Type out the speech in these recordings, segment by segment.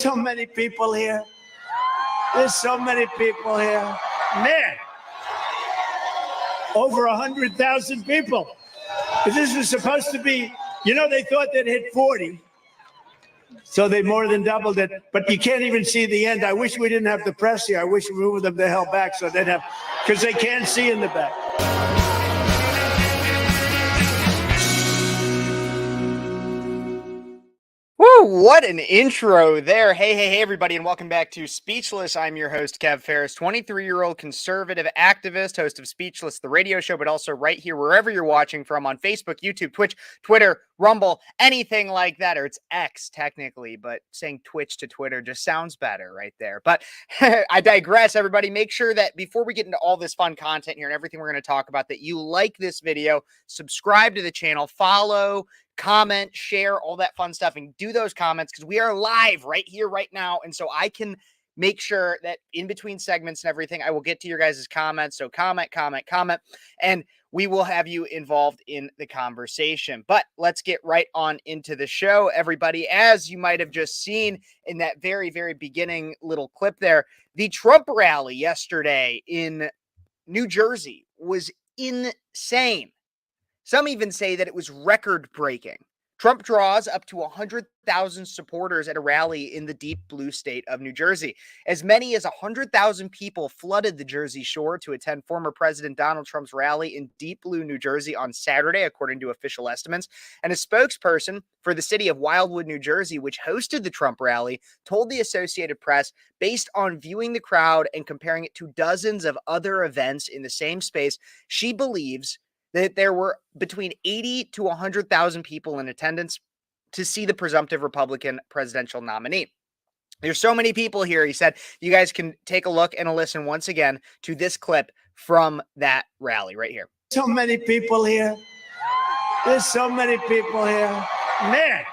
so many people here. There's so many people here. Man, over 100,000 people. This was supposed to be, they thought they'd hit 40. So they more than doubled it. But you can't even see the end. I wish we didn't have the press here. I wish we moved them the hell back so they'd have, because they can't see in the back. Woo, what an intro there. Hey, everybody, and welcome back to Speechless. I'm your host, Kev Ferris, 23-year-old conservative activist, host of Speechless, the radio show, but also right here, wherever you're watching from, on Facebook, YouTube, Twitch, Twitter, Rumble, anything like that, or it's X, technically, but saying Twitch to Twitter just sounds better right there. But I digress, everybody. Make sure that before we get into all this fun content here and everything we're going to talk about, that you like this video, subscribe to the channel, follow, comment, share, all that fun stuff, and do those comments because we are live right here, right now. And so I can make sure that in between segments and everything, I will get to your guys' comments. So comment, and we will have you involved in the conversation. But let's get right on into the show, everybody. As you might have just seen in that very, very beginning little clip there, the Trump rally yesterday in New Jersey was insane. Some even say that it was record-breaking. Trump draws up to 100,000 supporters at a rally in the deep blue state of New Jersey. As many as 100,000 people flooded the Jersey Shore to attend former President Donald Trump's rally in deep blue New Jersey on Saturday, according to official estimates. And a spokesperson for the city of Wildwood, New Jersey, which hosted the Trump rally, told the Associated Press, based on viewing the crowd and comparing it to dozens of other events in the same space, she believes that there were between 80 to 100,000 people in attendance to see the presumptive Republican presidential nominee. There's so many people here, he said. You guys can take a look and a listen once again to this clip from that rally right here. So many people here. There's so many people here. Man,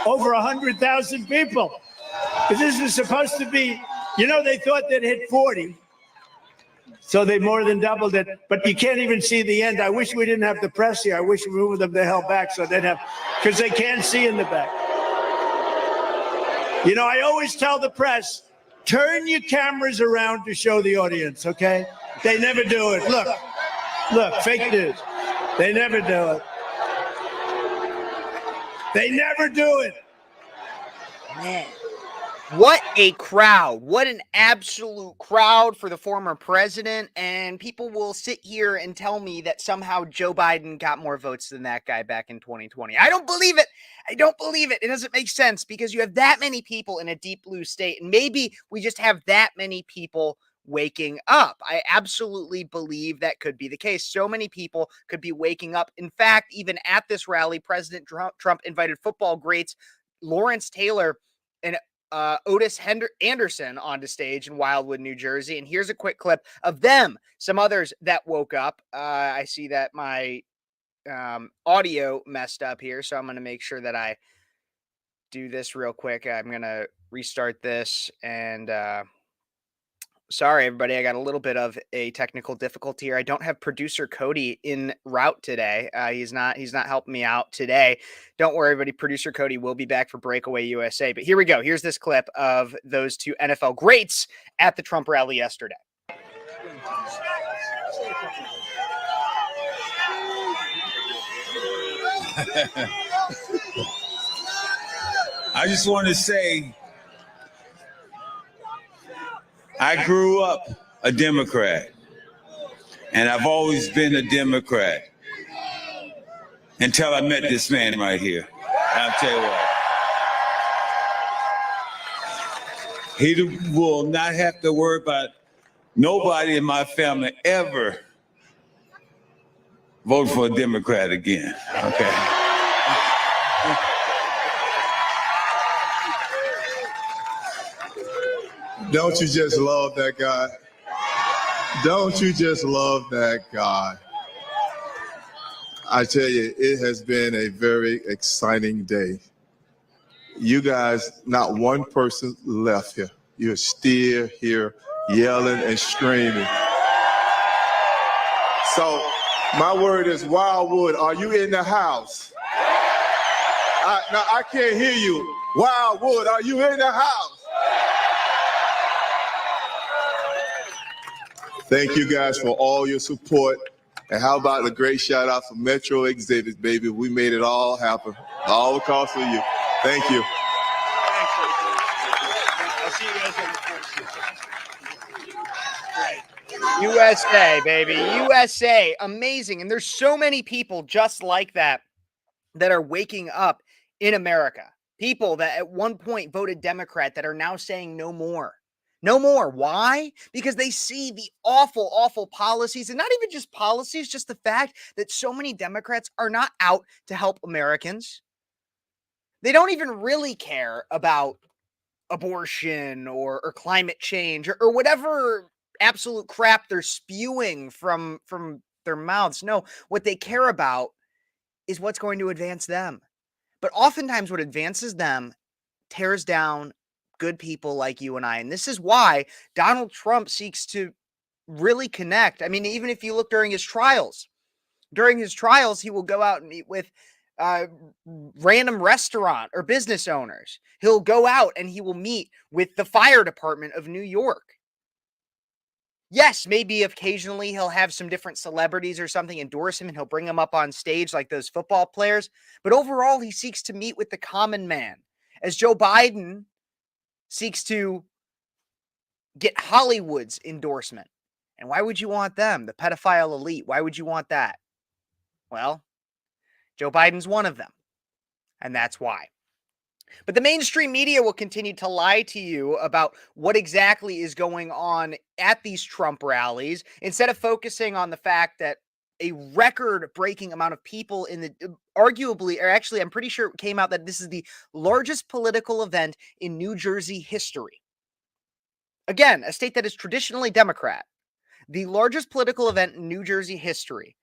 over 100,000 people. This was supposed to be, they thought they'd hit 40. So they more than doubled it, but you can't even see the end. I wish we didn't have the press here. I wish we moved them the hell back so they'd have, because they can't see in the back. I always tell the press, turn your cameras around to show the audience, okay? They never do it. Look, fake news. They never do it. They never do it. Man. What a crowd. What an absolute crowd for the former president. And people will sit here and tell me that somehow Joe Biden got more votes than that guy back in 2020. I don't believe it. I don't believe it. It doesn't make sense because you have that many people in a deep blue state. And maybe we just have that many people waking up. I absolutely believe that could be the case. So many people could be waking up. In fact, even at this rally, President Trump invited football greats Lawrence Taylor and Otis Anderson onto stage in Wildwood, New Jersey. And here's a quick clip of them, some others that woke up. I see that my audio messed up here, so I'm going to make sure that I do this real quick. I'm going to restart this. And sorry, everybody, I got a little bit of a technical difficulty here. I don't have producer Cody en route today. He's not helping me out today. Don't worry, everybody. Producer Cody will be back for Breakaway USA. But here we go. Here's this clip of those two NFL greats at the Trump rally yesterday. I just want to say, I grew up a Democrat, and I've always been a Democrat until I met this man right here. I'll tell you what. He will not have to worry about nobody in my family ever vote for a Democrat again, okay? Don't you just love that guy? Don't you just love that guy? I tell you, it has been a very exciting day. You guys, not one person left here. You're still here yelling and screaming. So my word is, Wildwood, are you in the house? Now, I can't hear you. Wildwood, are you in the house? Thank you guys for all your support. And how about a great shout out for Metro Exhibits, baby? We made it all happen, all because of you. Thank you. I'll see you guys on the 14th. USA, baby. USA. Amazing. And there's so many people just like that that are waking up in America. People that at one point voted Democrat that are now saying no more. No more. Why? Because they see the awful, awful policies, and not even just policies, just the fact that so many Democrats are not out to help Americans. They don't even really care about abortion or climate change or whatever absolute crap they're spewing from their mouths. No, what they care about is what's going to advance them. But oftentimes what advances them tears down good people like you and I. And this is why Donald Trump seeks to really connect. I mean, even if you look during his trials, he will go out and meet with random restaurant or business owners. He'll go out and he will meet with the fire department of New York. Yes, maybe occasionally he'll have some different celebrities or something endorse him and he'll bring them up on stage like those football players. But overall, he seeks to meet with the common man. As Joe Biden seeks to get Hollywood's endorsement. And why would you want them? The pedophile elite. Why would you want that? Well, Joe Biden's one of them. And that's why. But the mainstream media will continue to lie to you about what exactly is going on at these Trump rallies instead of focusing on the fact that a record-breaking amount of people in the arguably, or actually, I'm pretty sure it came out that this is the largest political event in New Jersey history. Again, a state that is traditionally Democrat. The largest political event in New Jersey history.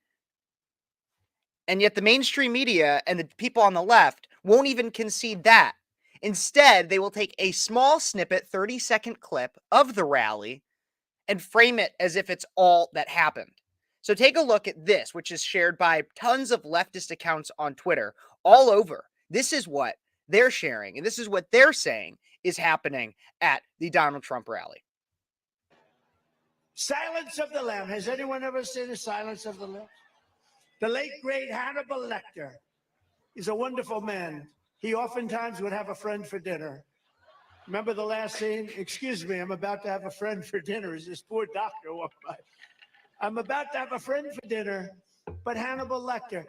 And yet the mainstream media and the people on the left won't even concede that. Instead, they will take a small snippet, 30-second clip of the rally and frame it as if it's all that happened. So take a look at this, which is shared by tons of leftist accounts on Twitter all over. This is what they're sharing, and this is what they're saying is happening at the Donald Trump rally. Silence of the Lamb. Has anyone ever seen a Silence of the Lamb? The late, great Hannibal Lecter is a wonderful man. He oftentimes would have a friend for dinner. Remember the last scene? Excuse me, I'm about to have a friend for dinner. As this poor doctor walked by. I'm about to have a friend for dinner, but Hannibal Lecter,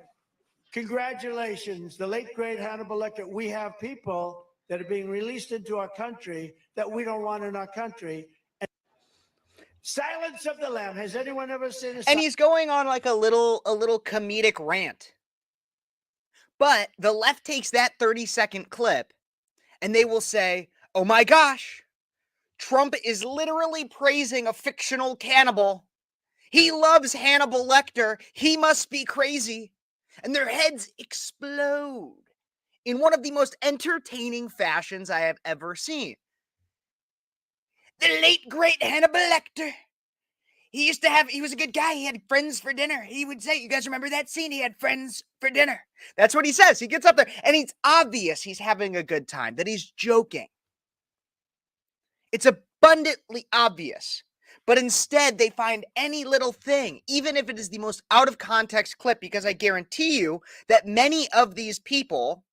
congratulations, the late, great Hannibal Lecter. We have people that are being released into our country that we don't want in our country. Silence of the Lamb. Has anyone ever seen a? And he's going on like a little comedic rant. But the left takes that 30-second clip and they will say, "Oh my gosh, Trump is literally praising a fictional cannibal. He loves Hannibal Lecter. He must be crazy." And their heads explode in one of the most entertaining fashions I have ever seen. The late, great Hannibal Lecter. He was a good guy. He had friends for dinner. He would say, you guys remember that scene? He had friends for dinner. That's what he says. He gets up there and it's obvious he's having a good time, that he's joking. It's abundantly obvious. But instead, they find any little thing, even if it is the most out of context clip, because I guarantee you that many of these people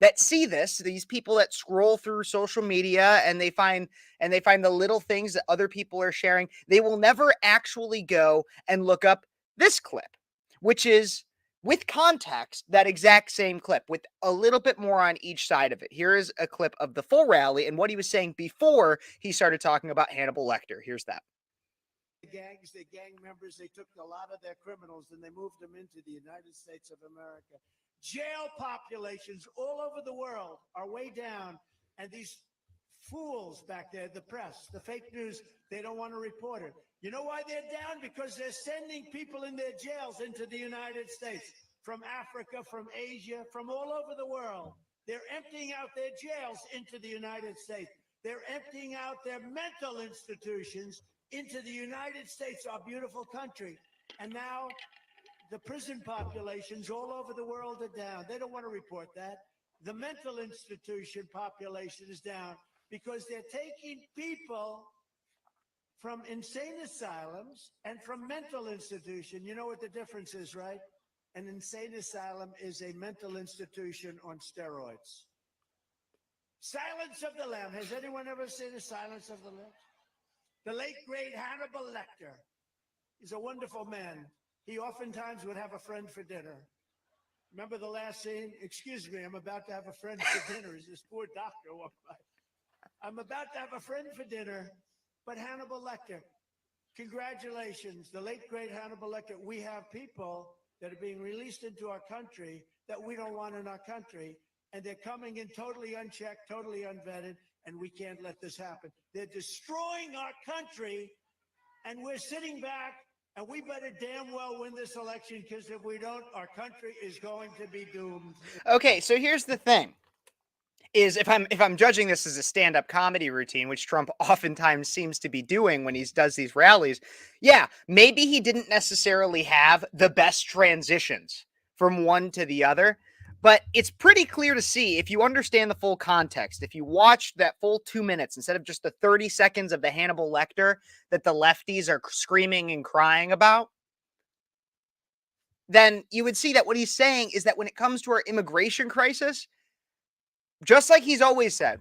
that see this, these people that scroll through social media and they find the little things that other people are sharing, they will never actually go and look up this clip, which is with context, that exact same clip with a little bit more on each side of it. Here is a clip of the full rally and what he was saying before he started talking about Hannibal Lecter. Here's that. Gangs, the gang members, they took a lot of their criminals and they moved them into the United States of America. Jail populations all over the world are way down, and these fools back there, the press, the fake news, they don't want to report it. You know why they're down? Because they're sending people in their jails into the United States, from Africa, from Asia, from all over the world. They're emptying out their jails into the United States. They're emptying out their mental institutions into the United States, our beautiful country. And now the prison populations all over the world are down. They don't want to report that. the mental institution population is down because they're taking people from insane asylums and from mental institution. You know what the difference is, right? An insane asylum is a mental institution on steroids. Silence of the Lambs. Has anyone ever seen the Silence of the Lambs? The late, great Hannibal Lecter. He's a wonderful man. He oftentimes would have a friend for dinner. Remember the last scene? Excuse me, I'm about to have a friend for dinner. As this poor doctor walked by. I'm about to have a friend for dinner, but Hannibal Lecter. Congratulations, the late, great Hannibal Lecter. We have people that are being released into our country that we don't want in our country. And they're coming in totally unchecked, totally unvetted, and we can't let this happen. They're destroying our country, and we're sitting back, and we better damn well win this election, because if we don't, our country is going to be doomed. Okay, so here's the thing. Is if I'm judging this as a stand-up comedy routine, which Trump oftentimes seems to be doing when he does these rallies, yeah, maybe he didn't necessarily have the best transitions from one to the other. But it's pretty clear to see, if you understand the full context, if you watch that full 2 minutes instead of just the 30 seconds of the Hannibal Lecter that the lefties are screaming and crying about, then you would see that what he's saying is that when it comes to our immigration crisis, just like he's always said,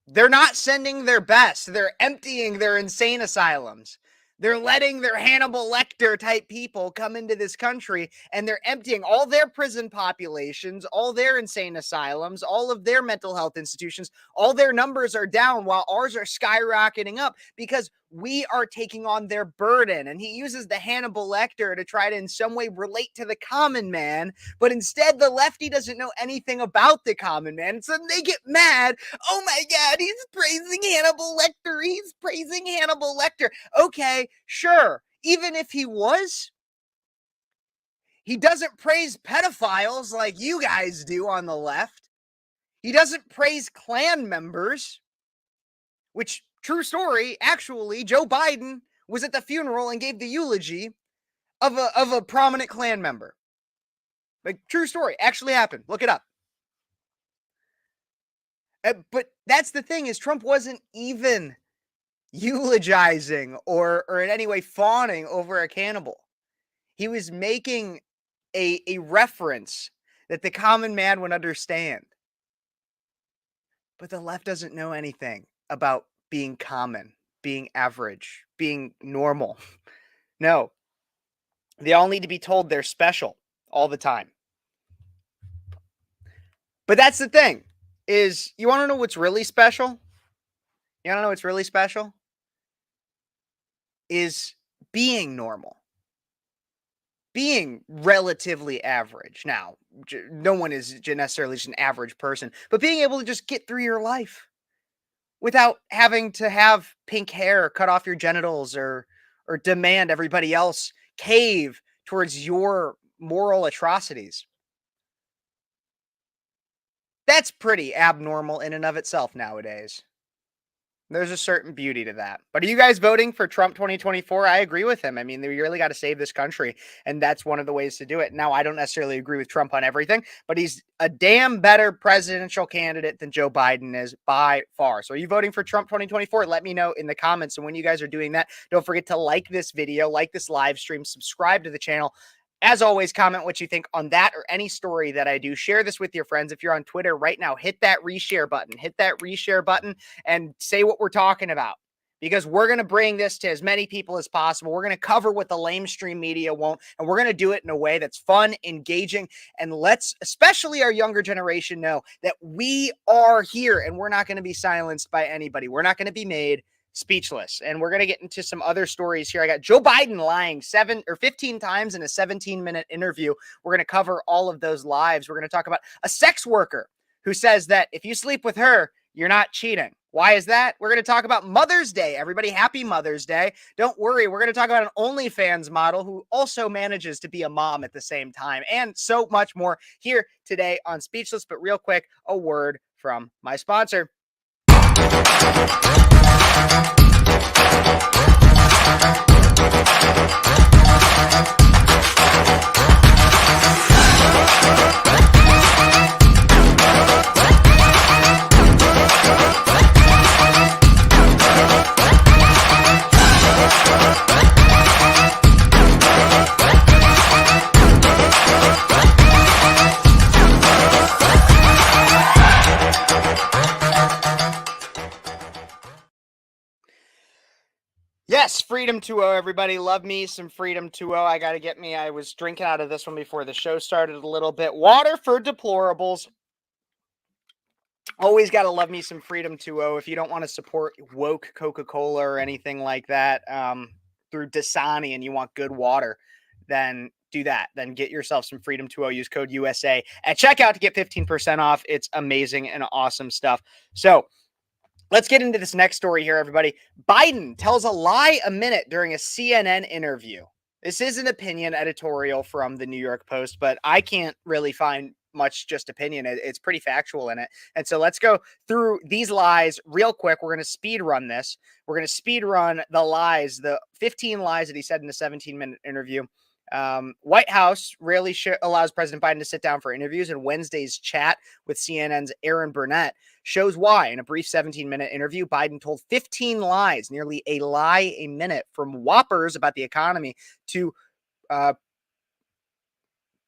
they're not sending their best. They're emptying their insane asylums. They're letting their Hannibal Lecter type people come into this country, and they're emptying all their prison populations, all their insane asylums, all of their mental health institutions. All their numbers are down while ours are skyrocketing up because we are taking on their burden. And he uses the Hannibal Lecter to try to in some way relate to the common man, but instead the lefty doesn't know anything about the common man. So they get mad. Oh my God, he's praising Hannibal Lecter. He's praising Hannibal Lecter. Okay, sure. Even if he was, he doesn't praise pedophiles like you guys do on the left. He doesn't praise Klan members, which, true story, actually, Joe Biden was at the funeral and gave the eulogy of a prominent Klan member. Like, true story, actually happened. Look it up. But that's the thing, is Trump wasn't even eulogizing or in any way fawning over a cannibal. He was making a reference that the common man would understand. But the left doesn't know anything about being common, being average, being normal. No. They all need to be told they're special all the time. But that's the thing, is you want to know what's really special? You want to know what's really special? Is being normal. Being relatively average. Now, no one is necessarily just an average person, but being able to just get through your life without having to have pink hair, cut off your genitals, or demand everybody else cave towards your moral atrocities. That's pretty abnormal in and of itself nowadays. There's a certain beauty to that. But are you guys voting for Trump 2024? I agree with him. I mean, we really got to save this country, and that's one of the ways to do it. Now, I don't necessarily agree with Trump on everything, but he's a damn better presidential candidate than Joe Biden is by far. So are you voting for Trump 2024? Let me know in the comments. And when you guys are doing that, don't forget to like this video, like this live stream, subscribe to the channel. As always, comment what you think on that or any story that I do. Share this with your friends. If you're on Twitter right now, hit that reshare button. Hit that reshare button and say what we're talking about, because we're going to bring this to as many people as possible. We're going to cover what the lamestream media won't, and we're going to do it in a way that's fun, engaging, and let's, especially our younger generation, know that we are here and we're not going to be silenced by anybody. We're not going to be made speechless. And we're going to get into some other stories here. I got Joe Biden lying 7 or 15 times in a 17-minute interview. We're going to cover all of those lives. We're going to talk about a sex worker who says that if you sleep with her, you're not cheating. Why is that? We're going to talk about Mother's Day. Everybody, happy Mother's Day. Don't worry. We're going to talk about an OnlyFans model who also manages to be a mom at the same time, and so much more here today on Speechless. But real quick, a word from my sponsor. Yes, Freedom 2.0, everybody. Love me some Freedom 2.0. I got to get me. I was drinking out of this one before the show started a little bit. Water for deplorables. Always got to love me some Freedom 2.0. If you don't want to support woke Coca-Cola or anything like that through Dasani and you want good water, then do that. Then get yourself some Freedom 2.0. Use code USA at checkout to get 15% off. It's amazing and awesome stuff. So let's get into this next story here, everybody. Biden tells a lie a minute during a CNN interview. This is an opinion editorial from the New York Post, but I can't really find much just opinion. It's pretty factual in it. And so let's go through these lies real quick. We're going to speed run this. We're going to speed run the lies, the 15 lies that he said in the 17-minute interview. White House rarely allows President Biden to sit down for interviews, and Wednesday's chat with CNN's Aaron Burnett shows why. In a brief 17-minute interview, Biden told 15 lies, nearly a lie a minute, from whoppers about the economy to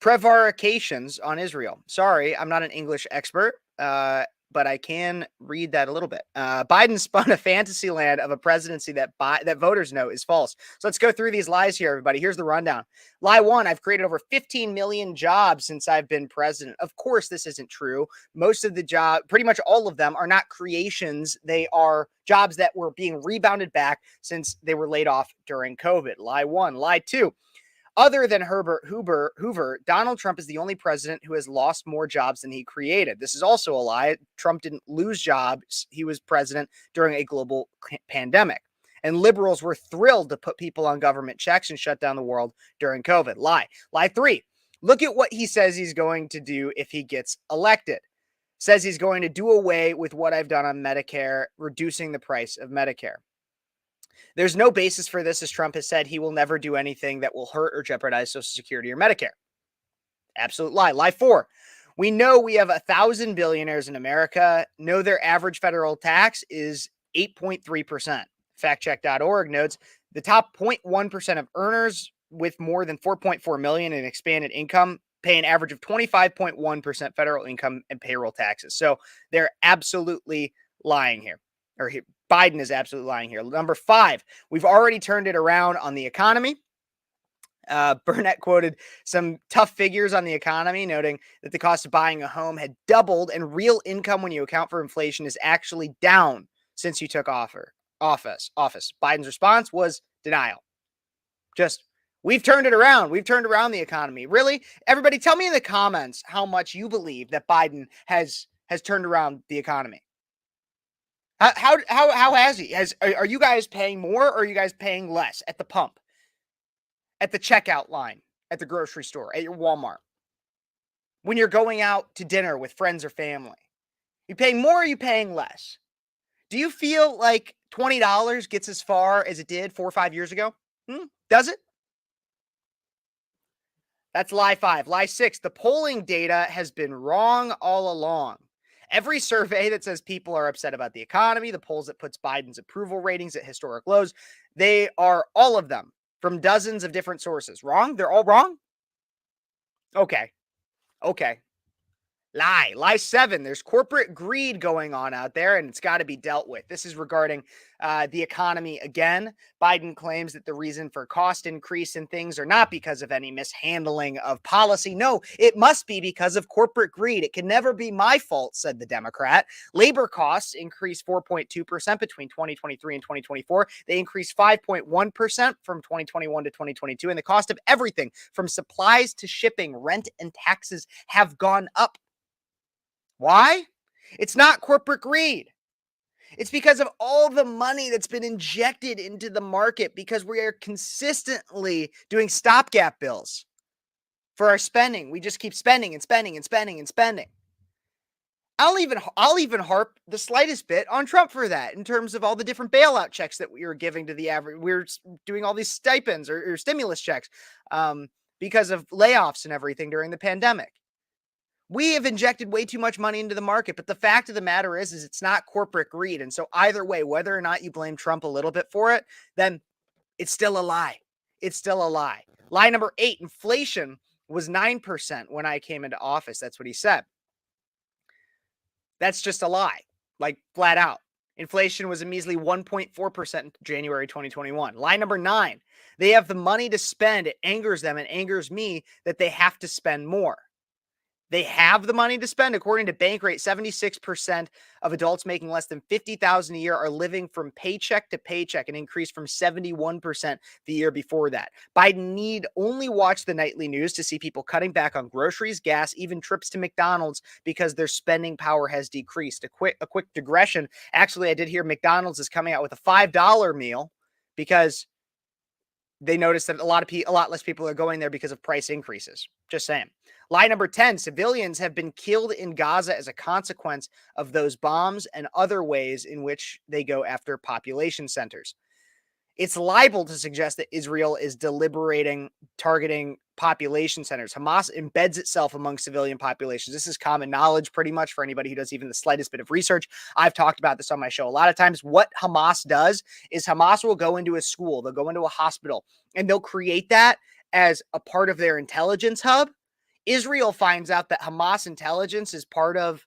prevarications on Israel. Sorry, I'm not an English expert, but I can read that a little bit. Biden spun a fantasy land of a presidency that voters know is false. So let's go through these lies here, everybody. Here's the rundown. Lie 1, I've created over 15 million jobs since I've been president. Of course, this isn't true. Most of the jobs, pretty much all of them, are not creations. They are jobs that were being rebounded back since they were laid off during COVID. Lie 1. Lie 2. Other than Herbert Hoover, Donald Trump is the only president who has lost more jobs than he created. This is also a lie. Trump didn't lose jobs. He was president during a global pandemic. And liberals were thrilled to put people on government checks and shut down the world during COVID. Lie. Lie 3. Look at what he says he's going to do if he gets elected. Says he's going to do away with what I've done on Medicare, reducing the price of Medicare. There's no basis for this, as Trump has said he will never do anything that will hurt or jeopardize Social Security or Medicare. Absolute lie. Lie 4. We know we have 1,000 billionaires in America. Know their average federal tax is 8.3%. Factcheck.org notes the top 0.1% of earners with more than 4.4 million in expanded income pay an average of 25.1% federal income and payroll taxes. So they're absolutely lying here. Biden is absolutely lying here. Number 5, we've already turned it around on the economy. Burnett quoted some tough figures on the economy, noting that the cost of buying a home had doubled and real income, when you account for inflation, is actually down since you took office. Biden's response was denial. We've turned it around. We've turned around the economy. Really? Everybody, tell me in the comments how much you believe that Biden has turned around the economy. How has he? Are you guys paying more, or are you guys paying less at the pump, at the checkout line, at the grocery store, at your Walmart, when you're going out to dinner with friends or family? You paying more, or are you paying less? Do you feel like $20 gets as far as it did 4 or 5 years ago? Does it? That's lie 5. Lie 6. The polling data has been wrong all along. Every survey that says people are upset about the economy, the polls that puts Biden's approval ratings at historic lows, they are, all of them, from dozens of different sources. Wrong? They're all wrong? Okay. Lie 7. There's corporate greed going on out there, and it's got to be dealt with. This is regarding the economy again. Biden claims that the reason for cost increase in things are not because of any mishandling of policy. No, it must be because of corporate greed. It can never be my fault, said the Democrat. Labor costs increased 4.2% between 2023 and 2024. They increased 5.1% from 2021 to 2022. And the cost of everything from supplies to shipping, rent, and taxes have gone up. Why? It's not corporate greed. It's because of all the money that's been injected into the market, because we are consistently doing stopgap bills for our spending. We just keep spending and spending and spending and spending. I'll even harp the slightest bit on Trump for that, in terms of all the different bailout checks that we were giving to the average. We're doing all these stipends or stimulus checks because of layoffs and everything during the pandemic. We have injected way too much money into the market, but the fact of the matter is it's not corporate greed. And so either way, whether or not you blame Trump a little bit for it, then it's still a lie. It's still a lie. Lie number 8, inflation was 9% when I came into office. That's what he said. That's just a lie, like flat out. Inflation was a measly 1.4% in January 2021. Lie number 9, they have the money to spend. It angers them and angers me that they have to spend more. They have the money to spend. According to Bankrate, 76% of adults making less than $50,000 a year are living from paycheck to paycheck, an increase from 71% the year before that. Biden need only watch the nightly news to see people cutting back on groceries, gas, even trips to McDonald's because their spending power has decreased. A quick digression. Actually, I did hear McDonald's is coming out with a $5 meal because they noticed that a lot less people are going there because of price increases. Just saying. Lie number 10, civilians have been killed in Gaza as a consequence of those bombs and other ways in which they go after population centers. It's libel to suggest that Israel is targeting population centers. Hamas embeds itself among civilian populations. This is common knowledge pretty much for anybody who does even the slightest bit of research. I've talked about this on my show a lot of times. What Hamas does is Hamas will go into a school, they'll go into a hospital, and they'll create that as a part of their intelligence hub. Israel finds out that Hamas intelligence is part of,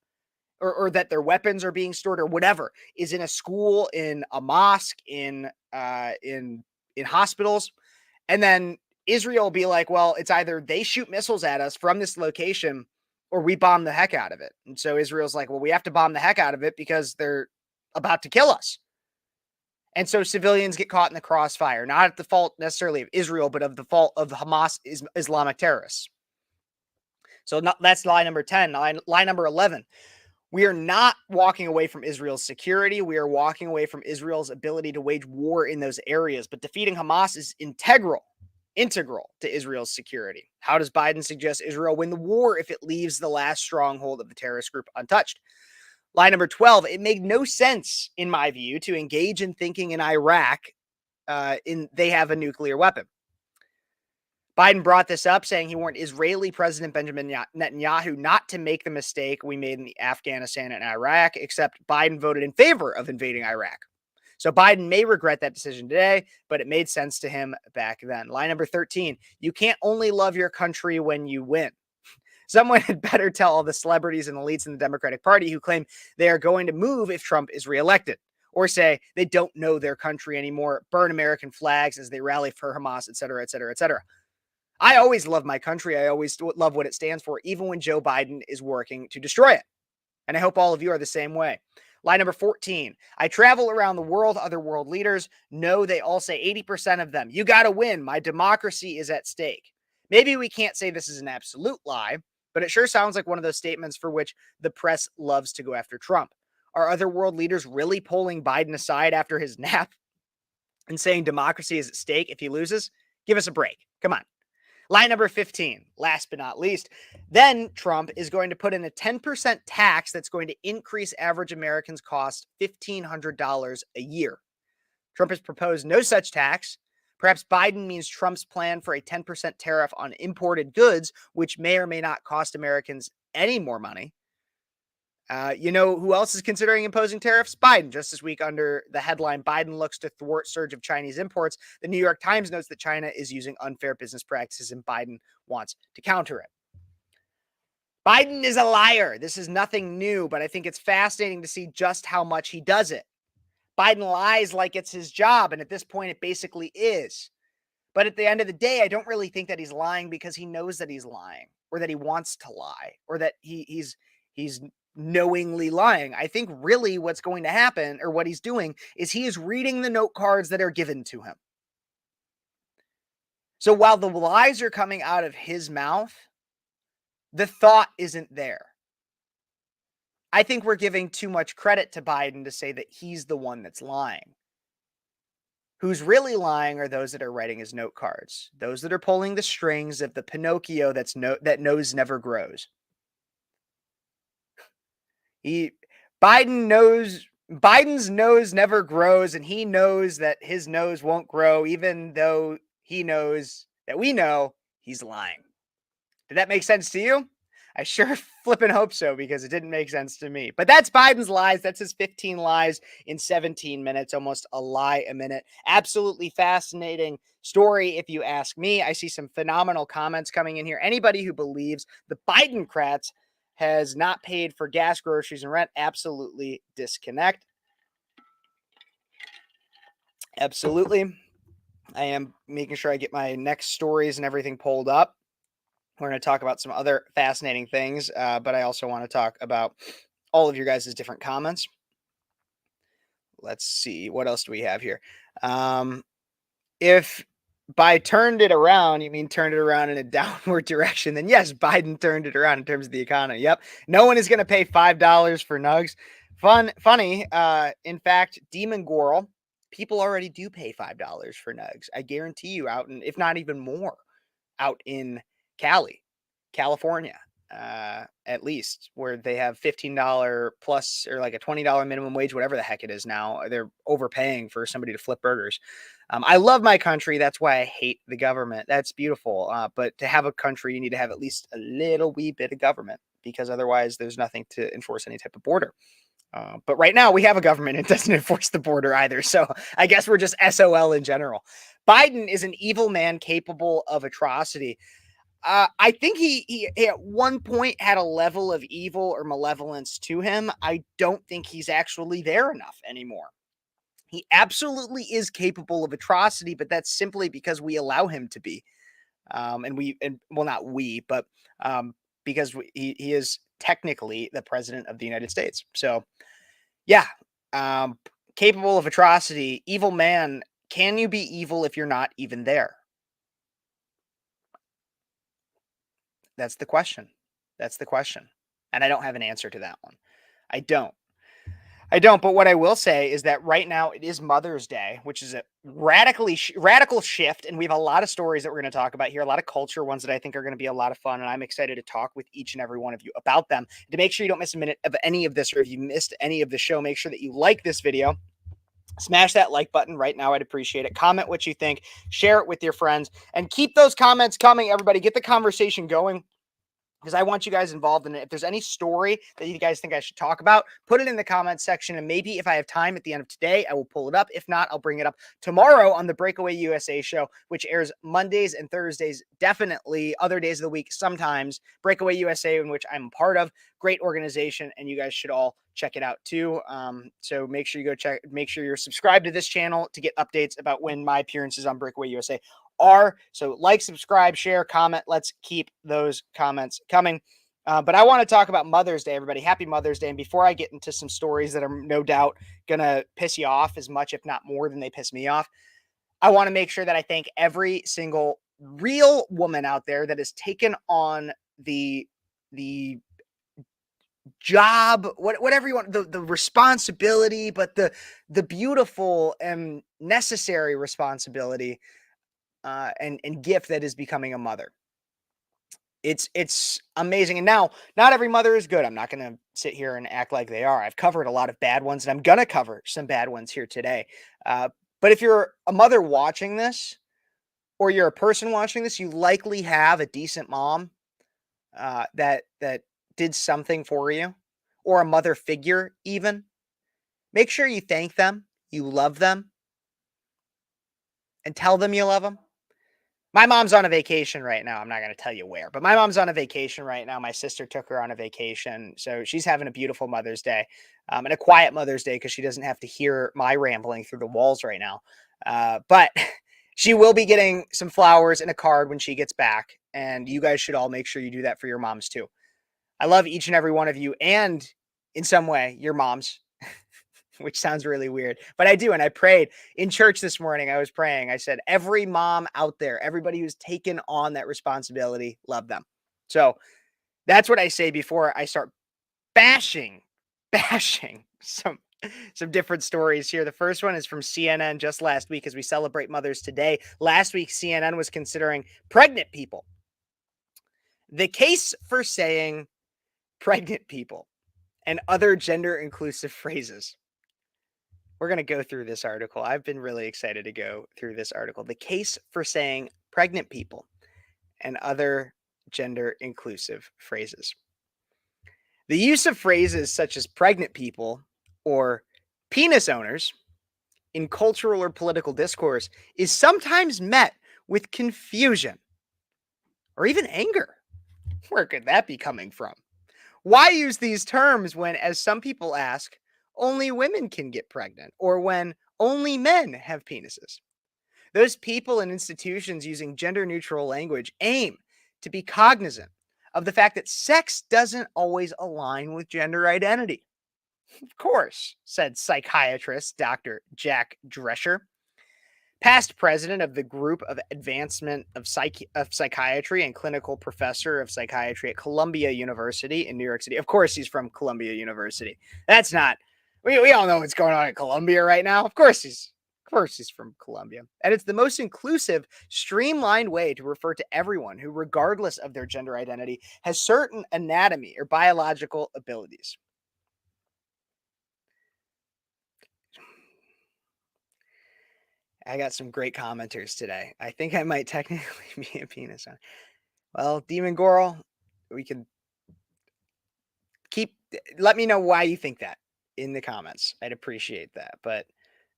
or that their weapons are being stored or whatever is in a school, in a mosque, in hospitals. And then Israel will be like, well, it's either they shoot missiles at us from this location or we bomb the heck out of it. And so Israel's like, well, we have to bomb the heck out of it because they're about to kill us. And so civilians get caught in the crossfire, not at the fault necessarily of Israel, but of the fault of Hamas Islamic terrorists. So that's lie number 10. Lie number 11. We are not walking away from Israel's security. We are walking away from Israel's ability to wage war in those areas. But defeating Hamas is integral to Israel's security. How does Biden suggest Israel win the war if it leaves the last stronghold of the terrorist group untouched? Lie number 12. It made no sense, in my view, to engage in thinking in Iraq they have a nuclear weapon. Biden brought this up, saying he warned Israeli President Benjamin Netanyahu not to make the mistake we made in Afghanistan and Iraq, except Biden voted in favor of invading Iraq. So Biden may regret that decision today, but it made sense to him back then. Lie number 13, you can't only love your country when you win. Someone had better tell all the celebrities and elites in the Democratic Party who claim they are going to move if Trump is reelected, or say they don't know their country anymore, burn American flags as they rally for Hamas, et cetera, et cetera, et cetera. I always love my country. I always love what it stands for, even when Joe Biden is working to destroy it. And I hope all of you are the same way. Lie number 14. I travel around the world. Other world leaders know, they all say 80% of them, you got to win. My democracy is at stake. Maybe we can't say this is an absolute lie, but it sure sounds like one of those statements for which the press loves to go after Trump. Are other world leaders really pulling Biden aside after his nap and saying democracy is at stake if he loses? Give us a break. Come on. Lie number 15, last but not least, then Trump is going to put in a 10% tax that's going to increase average Americans' cost $1,500 a year. Trump has proposed no such tax. Perhaps Biden means Trump's plan for a 10% tariff on imported goods, which may or may not cost Americans any more money. You know who else is considering imposing tariffs? Biden. Just this week, under the headline, Biden looks to thwart surge of Chinese imports, the New York Times notes that China is using unfair business practices and Biden wants to counter it. Biden is a liar. This is nothing new, but I think it's fascinating to see just how much he does it. Biden lies like it's his job, and at this point, it basically is. But at the end of the day, I don't really think that he's lying because he knows that he's lying, or that he wants to lie, or that he's knowingly lying. I think really what's going to happen, or what he's doing, is he is reading the note cards that are given to him. So while the lies are coming out of his mouth, the thought isn't there. I think we're giving too much credit to Biden to say that he's the one that's lying. Who's really lying are those that are writing his note cards, those that are pulling the strings of the Pinocchio that nose never grows. Biden's nose never grows, and he knows that his nose won't grow, even though he knows that we know he's lying. Did that make sense to you? I sure flippin' hope so, because it didn't make sense to me. But that's Biden's lies. That's his 15 lies in 17 minutes, almost a lie a minute. Absolutely fascinating story, if you ask me. I see some phenomenal comments coming in here. Anybody who believes the Bidencrats has not paid for gas, groceries, and rent, absolutely disconnect. Absolutely. I am making sure I get my next stories and everything pulled up. We're going to talk about some other fascinating things, but I also want to talk about all of your guys' different comments. Let's see. What else do we have here? If by turned it around, you mean turned it around in a downward direction, then yes, Biden turned it around in terms of the economy. Yep. No one is going to pay $5 for nugs. Funny. In fact, Demon Gorl, people already do pay $5 for nugs. I guarantee you out in, if not even more, out in California, at least, where they have $15 plus or like a $20 minimum wage, whatever the heck it is now. They're overpaying for somebody to flip burgers. I love my country. That's why I hate the government. That's beautiful. But to have a country, you need to have at least a little wee bit of government, because otherwise there's nothing to enforce any type of border. But right now we have a government. It doesn't enforce the border either. So I guess we're just SOL in general. Biden is an evil man capable of atrocity. I think he at one point had a level of evil or malevolence to him. I don't think he's actually there enough anymore. He absolutely is capable of atrocity, but that's simply because we allow him to be. Not we, but because he is technically the president of the United States. So, yeah, capable of atrocity, evil man. Can you be evil if you're not even there? That's the question. And I don't have an answer to that one. I don't. But what I will say is that right now it is Mother's Day, which is a radical shift. And we have a lot of stories that we're going to talk about here, a lot of culture ones that I think are going to be a lot of fun. And I'm excited to talk with each and every one of you about them. To make sure you don't miss a minute of any of this, or if you missed any of the show, make sure that you like this video. Smash that like button right now. I'd appreciate it. Comment what you think. Share it with your friends. And keep those comments coming, everybody. Get the conversation going, because I want you guys involved in it. If there's any story that you guys think I should talk about, put it in the comments section. And maybe if I have time at the end of today, I will pull it up. If not, I'll bring it up tomorrow on the Breakaway USA show, which airs Mondays and Thursdays, definitely other days of the week sometimes. Breakaway USA, in which I'm a part of. Great organization, and you guys should all check it out too. So make sure you go check, make sure you're subscribed to this channel to get updates about when my appearances on Breakaway USA are. So like, subscribe, share, comment. Let's keep those comments coming. But I want to talk about Mother's Day, everybody. Happy Mother's Day. And before I get into some stories that are no doubt going to piss you off as much, if not more than they piss me off, I want to make sure that I thank every single real woman out there that has taken on the job, whatever you want, the responsibility, but the beautiful and necessary responsibility and gift that is becoming a mother. It's amazing. And now, not every mother is good. I'm not going to sit here and act like they are. I've covered a lot of bad ones, and I'm going to cover some bad ones here today. But if you're a mother watching this, or you're a person watching this, you likely have a decent mom that did something for you, or a mother figure even. Make sure you thank them, you love them, and tell them you love them. My mom's on a vacation right now. I'm not going to tell you where, but my mom's on a vacation right now. My sister took her on a vacation, so she's having a beautiful Mother's Day, and a quiet Mother's Day, because she doesn't have to hear my rambling through the walls right now. But she will be getting some flowers and a card when she gets back, and you guys should all make sure you do that for your moms too. I love each and every one of you, and in some way, your moms, which sounds really weird, but I do. And I prayed in church this morning. I was praying. I said, every mom out there, everybody who's taken on that responsibility, love them. So that's what I say before I start bashing some different stories here. The first one is from CNN just last week, as we celebrate Mothers today. Last week, CNN was considering pregnant people. The case for saying pregnant people and other gender inclusive phrases. We're going to go through this article. I've been really excited to go through this article. The case for saying pregnant people and other gender inclusive phrases. The use of phrases such as pregnant people or penis owners in cultural or political discourse is sometimes met with confusion or even anger. Where could that be coming from? Why use these terms when, as some people ask, only women can get pregnant, or when only men have penises. Those people and institutions using gender-neutral language aim to be cognizant of the fact that sex doesn't always align with gender identity. Of course, said psychiatrist Dr. Jack Drescher, past president of the Group of Advancement of Psychiatry and clinical professor of psychiatry at Columbia University in New York City. Of course, he's from Columbia University. That's not, we all know what's going on at Columbia right now. Of course he's from Columbia. And it's the most inclusive, streamlined way to refer to everyone who, regardless of their gender identity, has certain anatomy or biological abilities. I got some great commenters today. I think I might technically be a penis. Well, Demon Goral, we could let me know why you think that in the comments. I'd appreciate that. But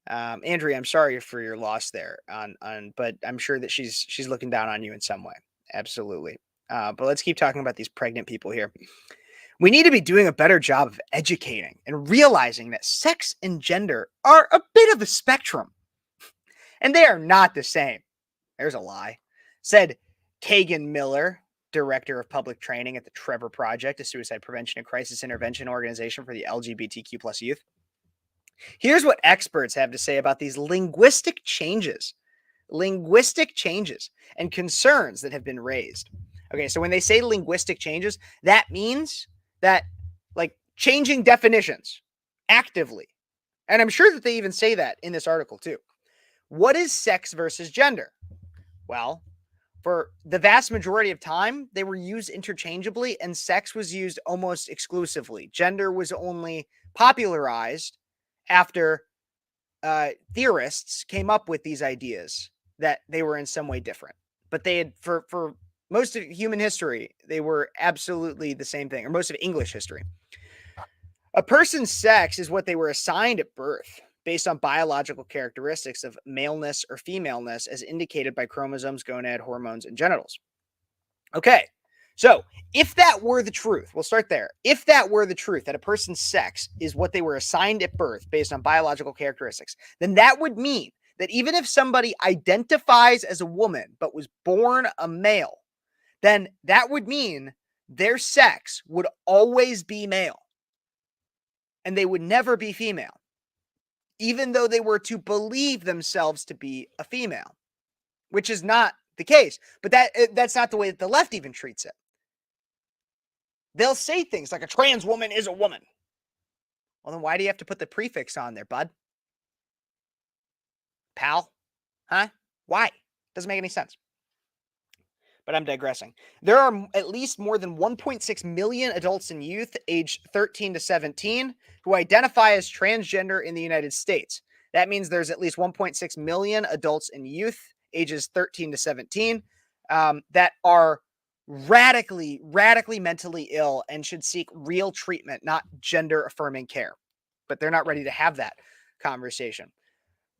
Andrea, I'm sorry for your loss there but I'm sure that she's looking down on you in some way. Absolutely. But let's keep talking about these pregnant people here. We need to be doing a better job of educating and realizing that sex and gender are a bit of a spectrum. And they are not the same. There's a lie. Said Kagan Miller, director of public training at the Trevor Project, a suicide prevention and crisis intervention organization for the LGBTQ plus youth. Here's what experts have to say about these linguistic changes and concerns that have been raised. Okay, so when they say linguistic changes, that means that like changing definitions actively. And I'm sure that they even say that in this article too. What is sex versus gender? Well, for the vast majority of time, they were used interchangeably and sex was used almost exclusively. Gender was only popularized after theorists came up with these ideas that they were in some way different. But they had, for most of human history, they were absolutely the same thing, or most of English history. A person's sex is what they were assigned at birth, based on biological characteristics of maleness or femaleness as indicated by chromosomes, gonad, hormones, and genitals. Okay, so if that were the truth, we'll start there. If that were the truth, that a person's sex is what they were assigned at birth based on biological characteristics, then that would mean that even if somebody identifies as a woman but was born a male, then that would mean their sex would always be male and they would never be female, even though they were to believe themselves to be a female, which is not the case. But that's not the way that the left even treats it. They'll say things like a trans woman is a woman. Well, then why do you have to put the prefix on there, bud? Pal? Huh? Why? Doesn't make any sense. But I'm digressing. There are at least more than 1.6 million adults and youth aged 13 to 17 who identify as transgender in the United States. That means there's at least 1.6 million adults and youth ages 13 to 17 that are radically mentally ill and should seek real treatment, not gender affirming care. But they're not ready to have that conversation.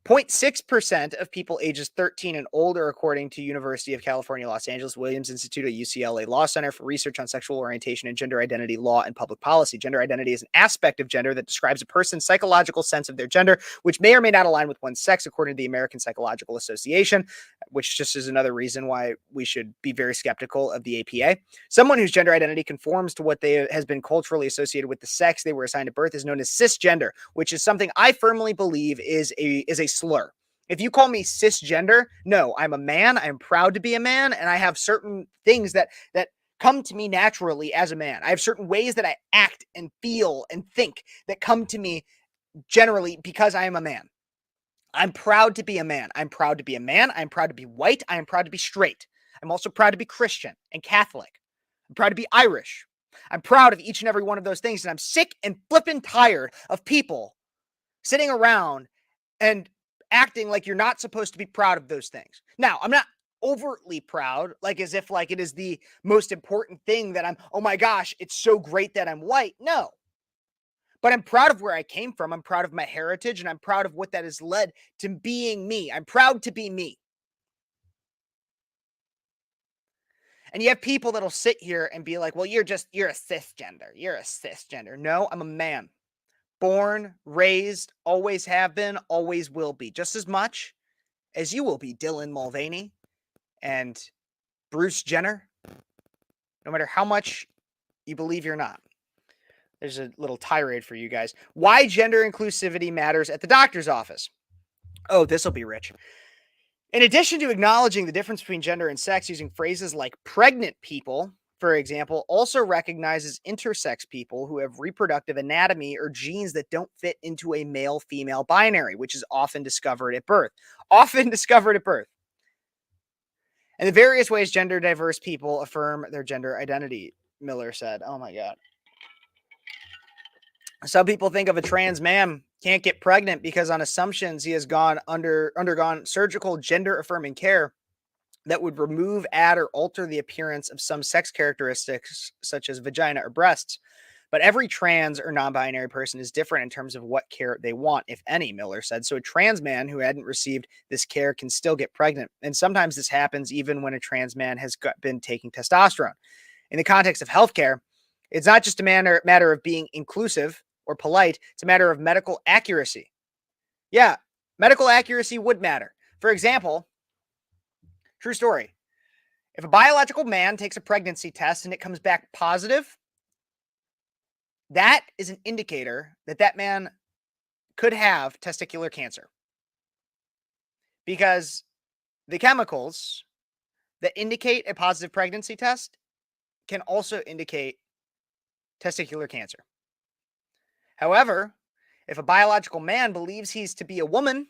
0.6% of people ages 13 and older, according to University of California, Los Angeles, Williams Institute at UCLA Law Center for Research on Sexual Orientation and Gender Identity Law and Public Policy. Gender identity is an aspect of gender that describes a person's psychological sense of their gender, which may or may not align with one's sex, according to the American Psychological Association, which just is another reason why we should be very skeptical of the APA. Someone whose gender identity conforms to what has been culturally associated with the sex they were assigned at birth is known as cisgender, which is something I firmly believe is a slur. If you call me cisgender, no, I'm a man. I'm proud to be a man, and I have certain things that come to me naturally as a man. I have certain ways that I act and feel and think that come to me generally because I am a man. I'm proud to be a man. I'm proud to be a man. I'm proud to be white. I am proud to be straight. I'm also proud to be Christian and Catholic. I'm proud to be Irish. I'm proud of each and every one of those things, and I'm sick and flippin' tired of people sitting around and acting like you're not supposed to be proud of those things. Now, I'm not overtly proud, like as if like it is the most important thing that oh my gosh, it's so great that I'm white. No. But I'm proud of where I came from. I'm proud of my heritage, and I'm proud of what that has led to being me. I'm proud to be me. And you have people that'll sit here and be like, well, you're a cisgender. You're a cisgender. No, I'm a man. born, raised, always have been, always will be, just as much as you will be, Dylan Mulvaney and Bruce Jenner, no matter how much you believe you're not. There's a little tirade for you guys. Why gender inclusivity matters at the doctor's office. Oh, this will be rich. In addition to acknowledging the difference between gender and sex using phrases like pregnant people, for example, also recognizes intersex people who have reproductive anatomy or genes that don't fit into a male-female binary, which is often discovered at birth. Often discovered at birth. And the various ways gender diverse people affirm their gender identity, Miller said. Oh my God. Some people think of a trans man can't get pregnant because on assumptions he has undergone surgical gender affirming care that would remove, add, or alter the appearance of some sex characteristics such as vagina or breasts. But every trans or non-binary person is different in terms of what care they want, if any, Miller said. So a trans man who hadn't received this care can still get pregnant. And sometimes this happens even when a trans man has been taking testosterone. In the context of healthcare, it's not just a matter of being inclusive or polite. It's a matter of medical accuracy. Yeah, medical accuracy would matter. For example, true story. If a biological man takes a pregnancy test and it comes back positive, that is an indicator that that man could have testicular cancer. Because the chemicals that indicate a positive pregnancy test can also indicate testicular cancer. However, if a biological man believes he's to be a woman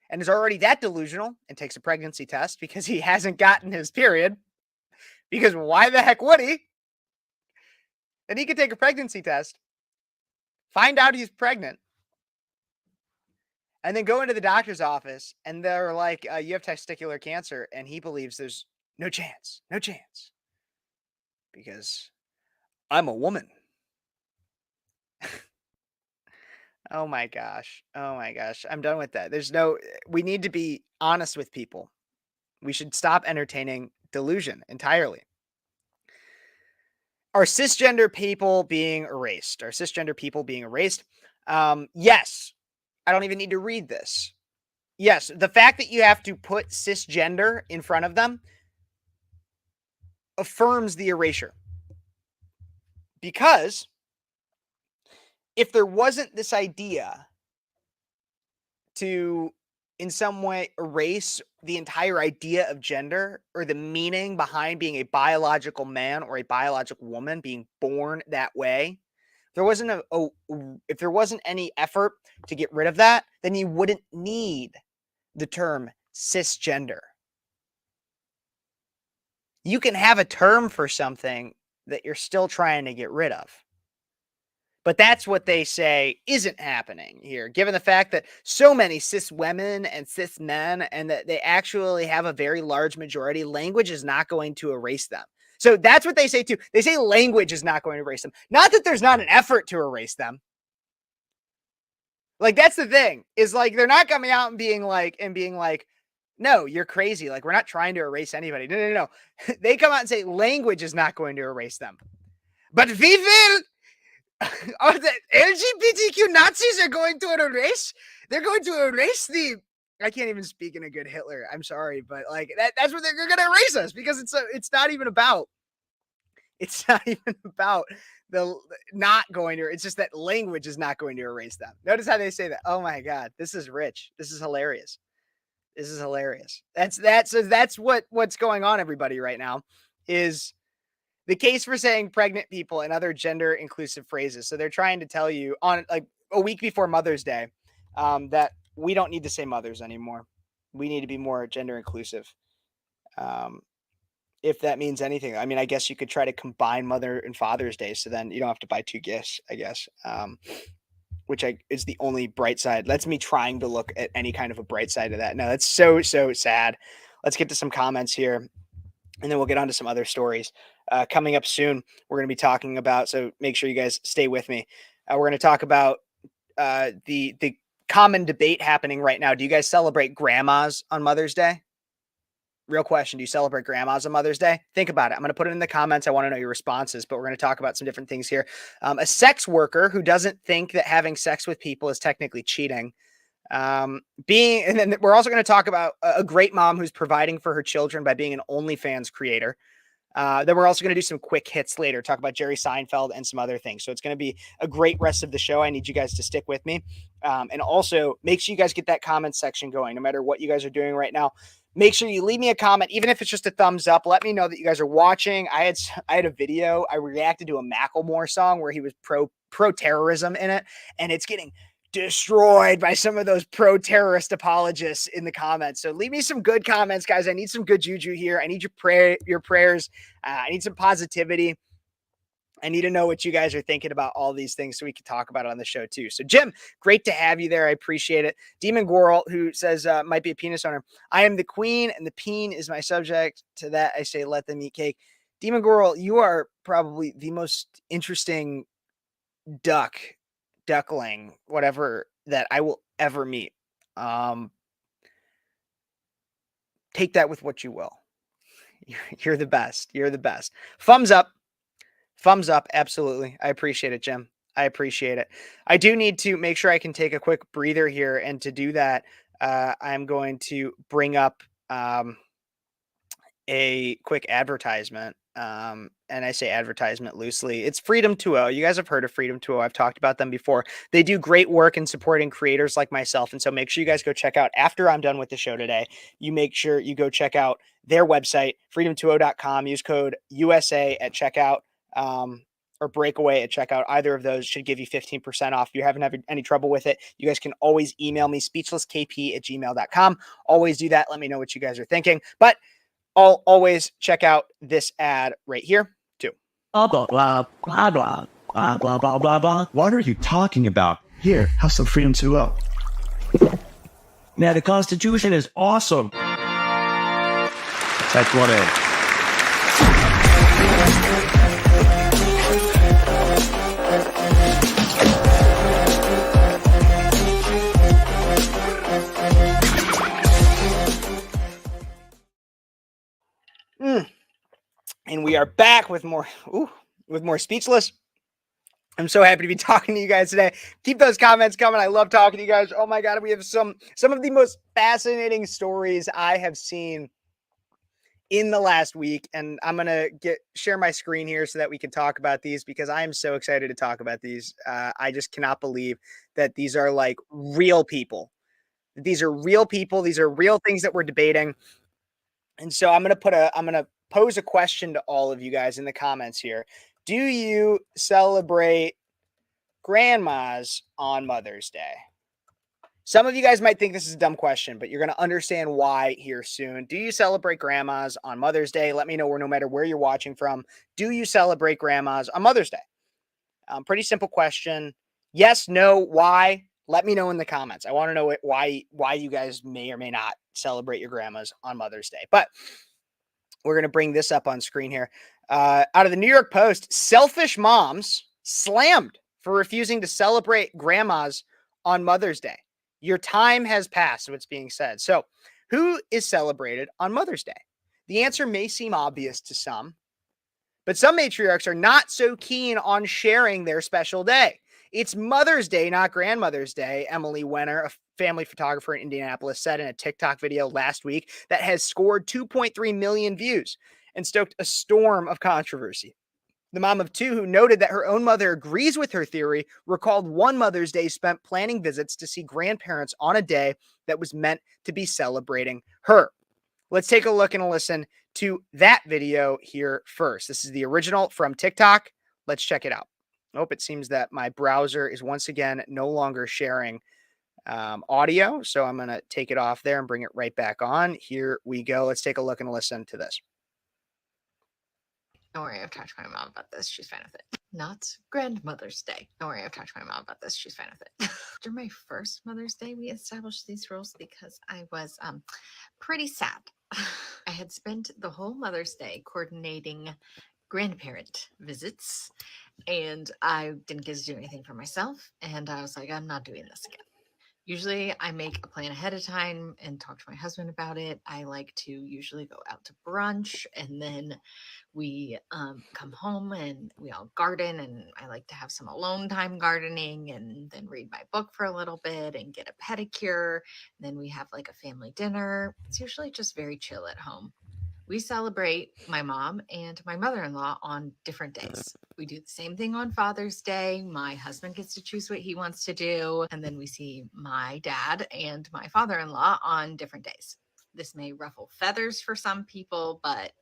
and is already that delusional and takes a pregnancy test because he hasn't gotten his period, because why the heck would he? Then he could take a pregnancy test, find out he's pregnant, and then go into the doctor's office and they're like, you have testicular cancer. And he believes there's no chance, because I'm a woman. Oh my gosh. I'm done with that. We need to be honest with people. We should stop entertaining delusion entirely. Are cisgender people being erased? Yes. I don't even need to read this. Yes. The fact that you have to put cisgender in front of them affirms the erasure. Because if there wasn't this idea to, in some way, erase the entire idea of gender or the meaning behind being a biological man or a biological woman, being born that way, if there wasn't any effort to get rid of that, then you wouldn't need the term cisgender. You can have a term for something that you're still trying to get rid of. But that's what they say isn't happening here, given the fact that so many cis women and cis men, and that they actually have a very large majority, language is not going to erase them. So that's what they say too. They say language is not going to erase them. Not that there's not an effort to erase them. Like, that's the thing, is like, they're not coming out and being like, no, you're crazy. Like, we're not trying to erase anybody. No. They come out and say language is not going to erase them. But we will. Oh, the LGBTQ Nazis are going to erase. They're going to erase the. I can't even speak in a good Hitler. I'm sorry, but like that's what they're going to erase us, because it's not even about. It's not even about the not going to. It's just that language is not going to erase them. Notice how they say that. Oh my God, this is rich. This is hilarious. So that's what's going on, everybody, right now, is the case for saying pregnant people and other gender inclusive phrases. So they're trying to tell you on like a week before Mother's Day that we don't need to say mothers anymore. We need to be more gender inclusive. If that means anything. I mean, I guess you could try to combine Mother and Father's Day, so then you don't have to buy two gifts, I guess, which is the only bright side. That's me trying to look at any kind of a bright side of that. No, that's so sad. Let's get to some comments here, and then we'll get on to some other stories. Coming up soon, we're going to be talking about, so make sure you guys stay with me. We're going to talk about the common debate happening right now. Do you guys celebrate grandmas on Mother's Day? real question. Do you celebrate grandmas on Mother's Day? Think about it. I'm going to put it in the comments. I want to know your responses, but we're going to talk about some different things here. A sex worker who doesn't think that having sex with people is technically cheating. And then we're also going to talk about a great mom who's providing for her children by being an OnlyFans creator. Then we're also going to do some quick hits later, talk about Jerry Seinfeld and some other things. So it's going to be a great rest of the show. I need you guys to stick with me. And also make sure you guys get that comment section going, no matter what you guys are doing right now. Make sure you leave me a comment, even if it's just a thumbs up. Let me know that you guys are watching. I had a video. I reacted to a Macklemore song where he was pro terrorism in it, and it's getting destroyed by some of those pro-terrorist apologists in the comments. So leave me some good comments, guys. I need some good juju here. I need your prayers. I need some positivity. I need to know what you guys are thinking about all these things so we can talk about it on the show too. So Jim, great to have you there. I appreciate it. Demon Goral, who says might be a penis owner. I am the queen and the peen is my subject. To that I say, let them eat cake. Demon Goral, you are probably the most interesting duckling, whatever, that I will ever meet. Take that with what you will. You're the best. You're the best. Thumbs up. Absolutely. I appreciate it, Jim. I appreciate it. I do need to make sure I can take a quick breather here. And to do that, I'm going to bring up a quick advertisement. And I say advertisement loosely. It's Freedom 2.0. You guys have heard of Freedom 2.0. I've talked about them before. They do great work in supporting creators like myself. And so make sure you guys go check out, after I'm done with the show today, you make sure you go check out their website, freedom20.com. Use code USA at checkout, or breakaway at checkout. Either of those should give you 15% off. If you're having any trouble with it, you guys can always email me, speechlesskp@gmail.com. Always do that. Let me know what you guys are thinking. But I'll always check out this ad right here too. Blah, blah, blah, blah, blah, blah, blah, blah, blah, blah. What are you talking about? Here, have some Freedom 2.0. Now, the Constitution is awesome. That's what it is. And we are back with more Speechless. I'm so happy to be talking to you guys today. Keep those comments coming. I love talking to you guys. Oh my God, we have some of the most fascinating stories I have seen in the last week. And I'm going to share my screen here so that we can talk about these, because I am so excited to talk about these. I just cannot believe that these are like real people. These are real people. These are real things that we're debating. And so I'm going to pose a question to all of you guys in the comments here. Do you celebrate grandmas on Mother's Day? Some of you guys might think this is a dumb question, but you're going to understand why here soon. Do you celebrate grandmas on Mother's Day? Let me know, no matter where you're watching from. Do you celebrate grandmas on Mother's Day? Pretty simple question. Yes, no, why? Let me know in the comments. I want to know why you guys may or may not celebrate your grandmas on Mother's Day. But we're going to bring this up on screen here. Out of the New York Post, selfish moms slammed for refusing to celebrate grandmas on Mother's Day. Your time has passed, what's being said. So who is celebrated on Mother's Day? The answer may seem obvious to some, but some matriarchs are not so keen on sharing their special day. It's Mother's Day, not Grandmother's Day, Emily Wenner, a family photographer in Indianapolis, said in a TikTok video last week that has scored 2.3 million views and stoked a storm of controversy. The mom of two, who noted that her own mother agrees with her theory, recalled one Mother's Day spent planning visits to see grandparents on a day that was meant to be celebrating her. Let's take a look and listen to that video here first. This is the original from TikTok. Let's check it out. Nope, it seems that my browser is once again no longer sharing audio. So I'm going to take it off there and bring it right back on. Here we go. Let's take a look and listen to this. Don't worry, I've talked to my mom about this. She's fine with it. Not Grandmother's Day. Don't worry, I've talked to my mom about this. She's fine with it. After my first Mother's Day, we established these rules because I was pretty sad. I had spent the whole Mother's Day coordinating grandparent visits, and I didn't get to do anything for myself. And I was like, I'm not doing this again. Usually I make a plan ahead of time and talk to my husband about it. I like to usually go out to brunch, and then we come home and we all garden, and I like to have some alone time gardening and then read my book for a little bit and get a pedicure. And then we have like a family dinner. It's usually just very chill at home. We celebrate my mom and my mother-in-law on different days. We do the same thing on Father's Day. My husband gets to choose what he wants to do. And then we see my dad and my father-in-law on different days. This may ruffle feathers for some people, but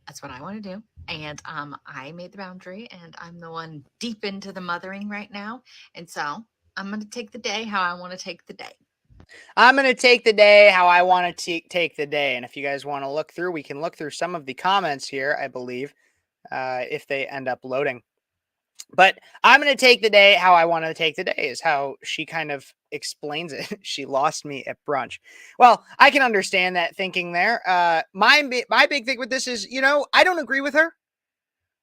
that's what I want to do. And I made the boundary, and I'm the one deep into the mothering right now. And so I'm going to take the day how I want to take the day. I'm going to take the day how I want to take the day. And if you guys want to look through, we can look through some of the comments here, I believe, if they end up loading. But I'm going to take the day how I want to take the day is how she kind of explains it. She lost me at brunch. Well, I can understand that thinking there. My big thing with this is, I don't agree with her.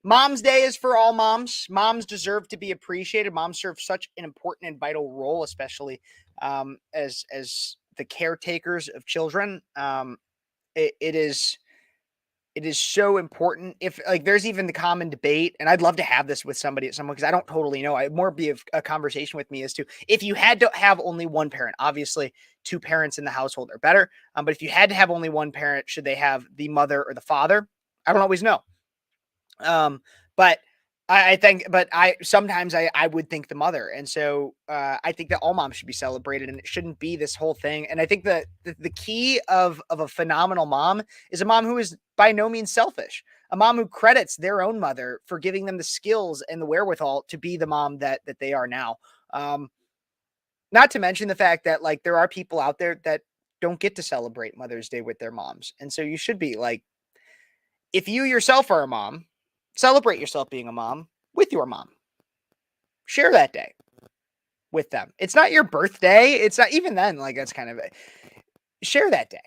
Mom's Day is for all moms. Moms deserve to be appreciated. Moms serve such an important and vital role, especially as the caretakers of children. It is so important. If like there's even the common debate, and I'd love to have this with somebody because I don't totally know. I more be a conversation with me as to if you had to have only one parent. Obviously, two parents in the household are better. But if you had to have only one parent, should they have the mother or the father? I don't always know. But I think, but sometimes I would think the mother. And so, I think that all moms should be celebrated, and it shouldn't be this whole thing. And I think that the key of a phenomenal mom is a mom who is by no means selfish, a mom who credits their own mother for giving them the skills and the wherewithal to be the mom that they are now. Not to mention the fact that like there are people out there that don't get to celebrate Mother's Day with their moms. And so you should be like, if you yourself are a mom, celebrate yourself being a mom with your mom. Share that day with them. It's not your birthday. It's not even then. Like that's kind of a share that day.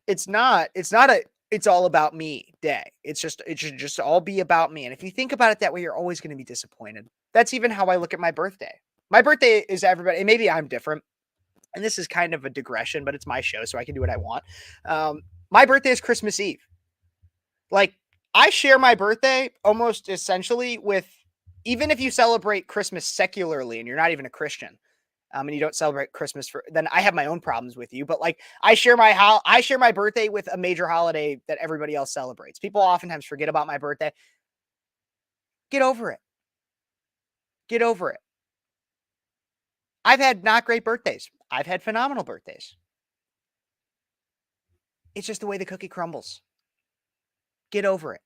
It's not it's all about me day. It should just all be about me. And if you think about it that way, you're always going to be disappointed. That's even how I look at my birthday. My birthday is everybody, and maybe I'm different. And this is kind of a digression, but it's my show, so I can do what I want. My birthday is Christmas Eve. Like, I share my birthday almost essentially with, even if you celebrate Christmas secularly and you're not even a Christian, and you don't celebrate Christmas then I have my own problems with you. But like, I share my birthday with a major holiday that everybody else celebrates. People oftentimes forget about my birthday. Get over it. Get over it. I've had not great birthdays. I've had phenomenal birthdays. It's just the way the cookie crumbles. Get over it.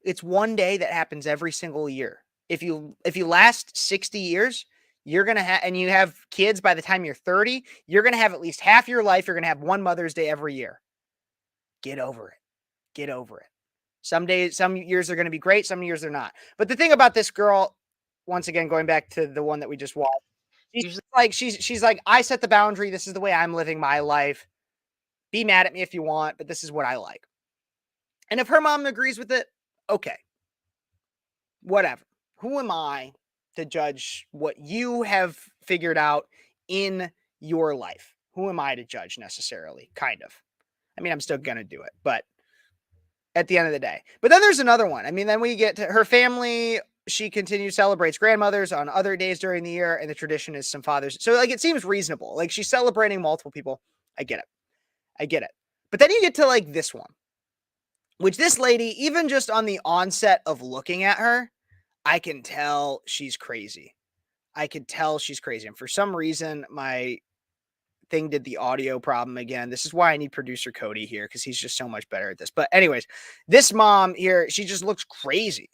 It's one day that happens every single year. If you last 60 years, you're going to have, and you have kids by the time you're 30, you're going to have at least half your life. You're going to have one Mother's Day every year. Get over it. Get over it. Some years are going to be great. Some years they're not. But the thing about this girl, once again, going back to the one that we just watched, she's like, I set the boundary. This is the way I'm living my life. Be mad at me if you want, but this is what I like. And if her mom agrees with it, okay. Whatever. Who am I to judge what you have figured out in your life? Who am I to judge necessarily? Kind of. I mean, I'm still going to do it, but at the end of the day. But then there's another one. I mean, then we get to her family. She celebrates grandmothers on other days during the year, and the tradition is some fathers. So like, it seems reasonable. Like she's celebrating multiple people. I get it. But then you get to like this one, which this lady, even just on the onset of looking at her, I can tell she's crazy. And for some reason, my thing did the audio problem again. This is why I need producer Cody here, because he's just so much better at this. But anyways, this mom here, she just looks crazy.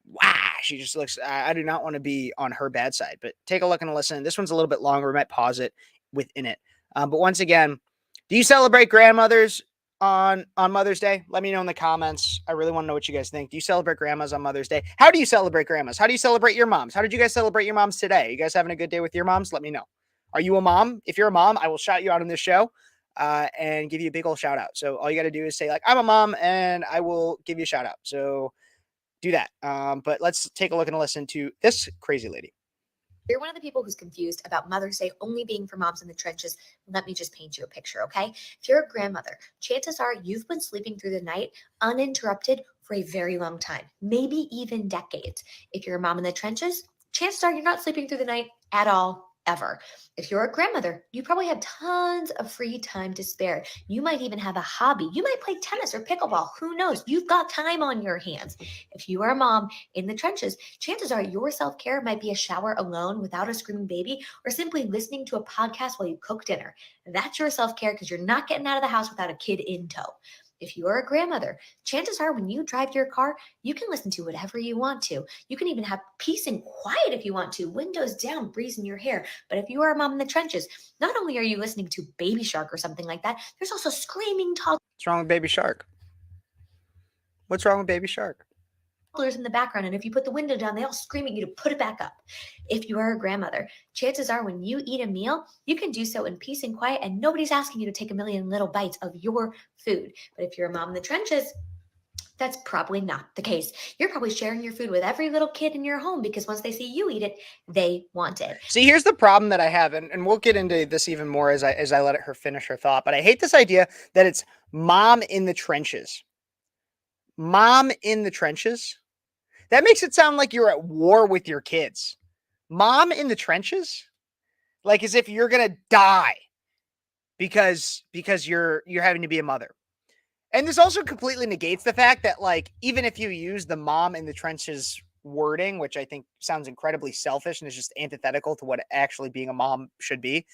Wow. She just looks, I do not want to be on her bad side, but take a look and listen. This one's a little bit longer. We might pause it within it. But once again, do you celebrate grandmothers on Mother's Day? Let me know in the comments. I really want to know what you guys think. Do you celebrate grandmas on Mother's Day? How do you celebrate grandmas? How do you celebrate your moms? How did you guys celebrate your moms today? You guys having a good day with your moms? Let me know. Are you a mom? If you're a mom, I will shout you out on this show and give you a big old shout out. So all you got to do is say like, I'm a mom, and I will give you a shout out. So do that. But let's take a look and listen to this crazy lady. you're one of the people who's confused about Mother's Day only being for moms in the trenches, let me just paint you a picture, okay? If you're a grandmother, chances are you've been sleeping through the night uninterrupted for a very long time, maybe even decades. If you're a mom in the trenches, chances are you're not sleeping through the night at all, ever. If you're a grandmother, you probably have tons of free time to spare. You might even have a hobby. You might play tennis or pickleball. Who knows? You've got time on your hands. If you are a mom in the trenches, chances are your self-care might be a shower alone without a screaming baby, or simply listening to a podcast while you cook dinner. That's your self-care because you're not getting out of the house without a kid in tow. If you are a grandmother, chances are when you drive your car, you can listen to whatever you want to. You can even have peace and quiet if you want to, windows down, breeze in your hair. But if you are a mom in the trenches, not only are you listening to Baby Shark or something like that, there's also screaming toddlers What's wrong with Baby Shark? What's wrong with Baby Shark? in the background, and if you put the window down, they all scream at you to put it back up. If you are a grandmother, chances are when you eat a meal, you can do so in peace and quiet, and nobody's asking you to take a million little bites of your food. But if you're a mom in the trenches, that's probably not the case. You're probably sharing your food with every little kid in your home because once they see you eat it, they want it. See, here's the problem that I have, and we'll get into this even more as I let her finish her thought, but I hate this idea that it's mom in the trenches. Mom in the trenches? That makes it sound like you're at war with your kids. Mom in the trenches? Like as if you're gonna die because you're having to be a mother. And this also completely negates the fact that, like, even if you use the mom in the trenches wording, which I think sounds incredibly selfish and is just antithetical to what actually being a mom should be,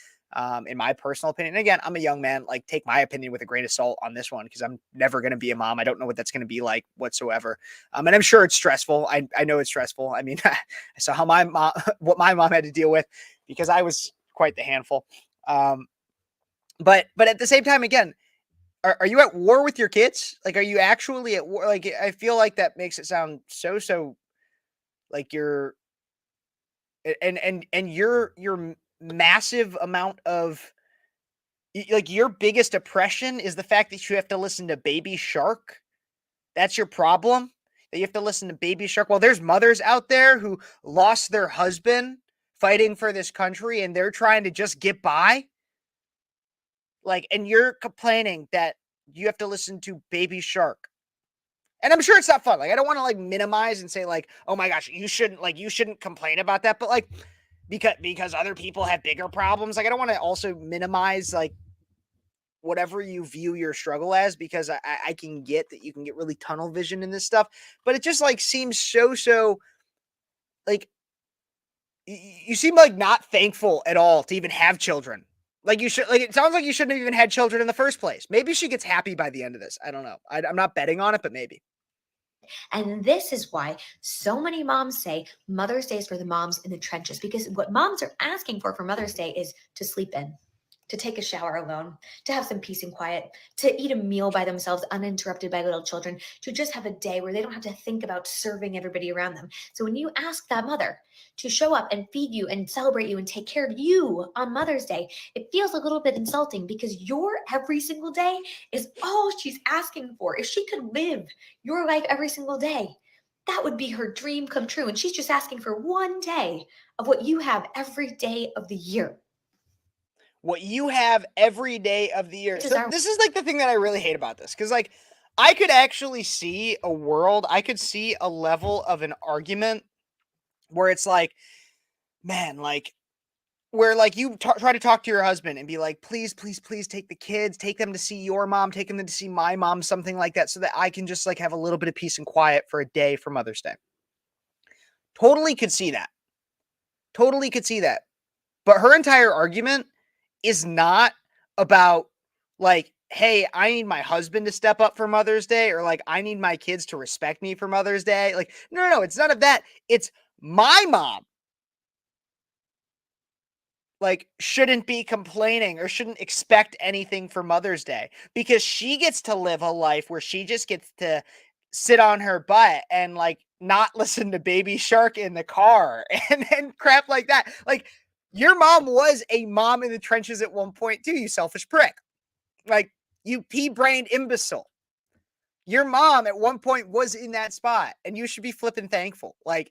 in my personal opinion. And again, I'm a young man. Like, take my opinion with a grain of salt on this one because I'm never going to be a mom. I don't know what that's going to be like whatsoever. And I'm sure it's stressful. I know it's stressful. I mean, I saw how my mom, what my mom had to deal with because I was quite the handful. But at the same time, again, are you at war with your kids? Like, are you actually at war? Like, I feel like that makes it sound so like you're and your massive amount of like your biggest oppression is the fact that you have to listen to Baby Shark. That's your problem. That you have to listen to Baby Shark. Well, there's mothers out there who lost their husband fighting for this country and they're trying to just get by. Like, and you're complaining that you have to listen to Baby Shark. And I'm sure it's not fun. Like, I don't want to like minimize and say like, oh my gosh, you shouldn't complain about that. But like, because other people have bigger problems. Like, I don't want to also minimize like whatever you view your struggle as, because I can get that you can get really tunnel vision in this stuff. But it just like seems so like you seem like not thankful at all to even have children. Like you should, like, it sounds like you shouldn't have even had children in the first place. Maybe she gets happy by the end of this. I don't know. I'm not betting on it, but maybe. And this is why so many moms say Mother's Day is for the moms in the trenches, because what moms are asking for Mother's Day is to sleep in, to take a shower alone, to have some peace and quiet, to eat a meal by themselves uninterrupted by little children, to just have a day where they don't have to think about serving everybody around them. So when you ask that mother to show up and feed you and celebrate you and take care of you on Mother's Day, it feels a little bit insulting because your every single day is all she's asking for. If she could live your life every single day, that would be her dream come true. And she's just asking for one day of what you have every day of the year. What you have every day of the year. Which is So our- this is like the thing that I really hate about this. Because like I could actually see a world, I could see a level of an argument where it's like, man, like where like you try to talk to your husband and be like, please take the kids, take them to see your mom, take them to see my mom, something like that, so that I can just like have a little bit of peace and quiet for a day for Mother's Day. Totally could see that. Totally could see that. But her entire argument is not about like, hey, I need my husband to step up for Mother's Day, or like I need my kids to respect me for Mother's Day. Like, no, it's none of that. It's my mom like shouldn't be complaining or shouldn't expect anything for Mother's Day, because she gets to live a life where she just gets to sit on her butt and like not listen to Baby Shark in the car and crap like that. Like, your mom was a mom in the trenches at one point too, you selfish prick. Like, you pea-brained imbecile. Your mom at one point was in that spot and you should be flipping thankful. Like,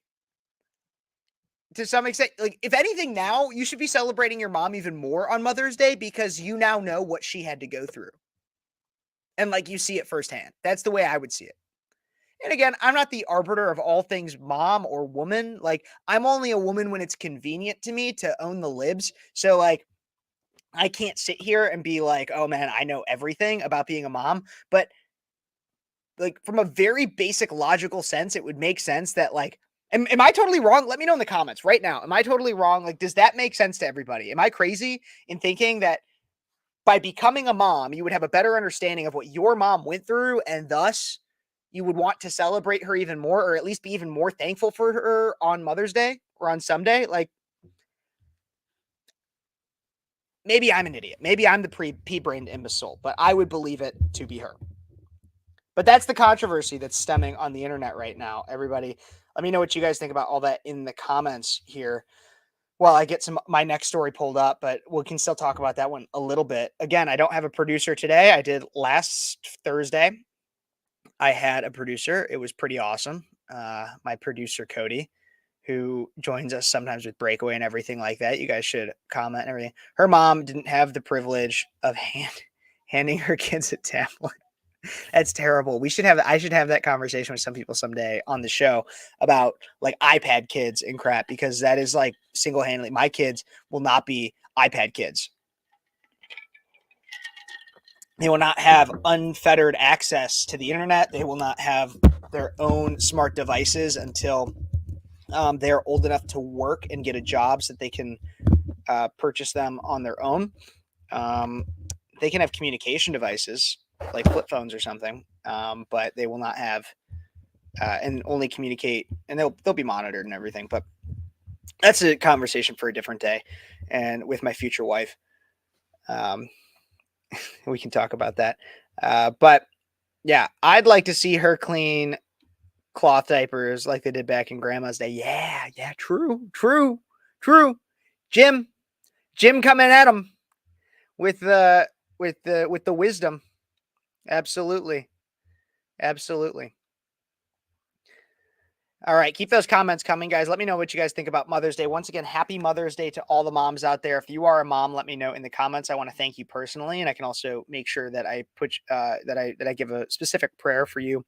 to some extent, like, if anything now, you should be celebrating your mom even more on Mother's Day because you now know what she had to go through. And like, you see it firsthand. That's the way I would see it. And again, I'm not the arbiter of all things mom or woman. Like, I'm only a woman when it's convenient to me to own the libs. So like, I can't sit here and be like, oh man, I know everything about being a mom. But like, from a very basic logical sense, it would make sense that like, am I totally wrong? Let me know in the comments right now. Am I totally wrong? Like, does that make sense to everybody? Am I crazy in thinking that by becoming a mom, you would have a better understanding of what your mom went through, and thus you would want to celebrate her even more, or at least be even more thankful for her on Mother's Day or on some day? Like, maybe I'm an idiot. Maybe I'm the pea-brained imbecile, but I would believe it to be her. But that's the controversy that's stemming on the internet right now. Everybody, let me know what you guys think about all that in the comments here. Well, I get my next story pulled up, but we can still talk about that one a little bit. Again, I don't have a producer today. I did last Thursday. I had a producer. It was pretty awesome. My producer, Cody, who joins us sometimes with Breakaway and everything like that. You guys should comment and everything. Her mom didn't have the privilege of handing her kids a tablet. That's terrible. I should have that conversation with some people someday on the show about like iPad kids and crap, because that is like single-handedly, my kids will not be iPad kids. They will not have unfettered access to the internet. They will not have their own smart devices until they're old enough to work and get a job so that they can purchase them on their own. They can have communication devices like flip phones or something, but they will not have and only communicate, and they'll be monitored and everything. But that's a conversation for a different day, and with my future wife, we can talk about that. But yeah, I'd like to see her clean cloth diapers like they did back in Grandma's day. Yeah, true. Jim coming at him with the wisdom. Absolutely. All right, keep those comments coming, guys. Let me know what you guys think about Mother's Day. Once again, happy Mother's Day to all the moms out there. If you are a mom, let me know in the comments. I want to thank you personally, and I can also make sure that I put that I give a specific prayer for you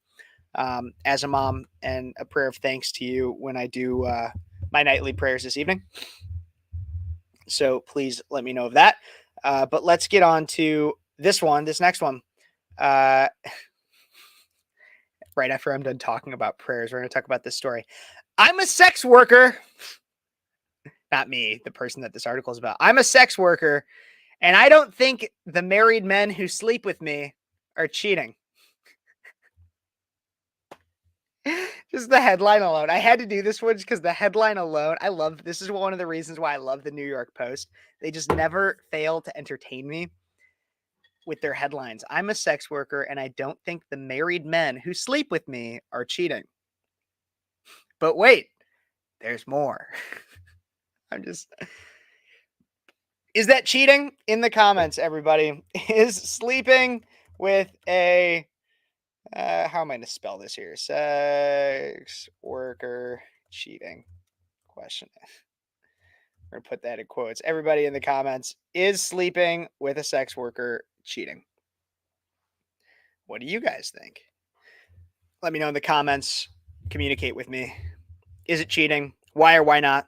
as a mom, and a prayer of thanks to you when I do my nightly prayers this evening. So please let me know of that. But let's get on to this next one. Right after I'm done talking about prayers, we're going to talk about this story. I'm a sex worker. Not me, the person that this article is about. I'm a sex worker, and I don't think the married men who sleep with me are cheating. Just the headline alone. I had to do this one because the headline alone, this is one of the reasons why I love the New York Post. They just never fail to entertain me with their headlines. I'm a sex worker, and I don't think the married men who sleep with me are cheating. But wait, there's more. Is that cheating? In the comments, everybody. Is sleeping with a, how am I going to spell this here? Sex worker cheating? Question. We're going to put that in quotes. Everybody in the comments, is sleeping with a sex worker cheating? What do you guys think? Let me know in the comments. Communicate with me. Is it cheating? Why or why not?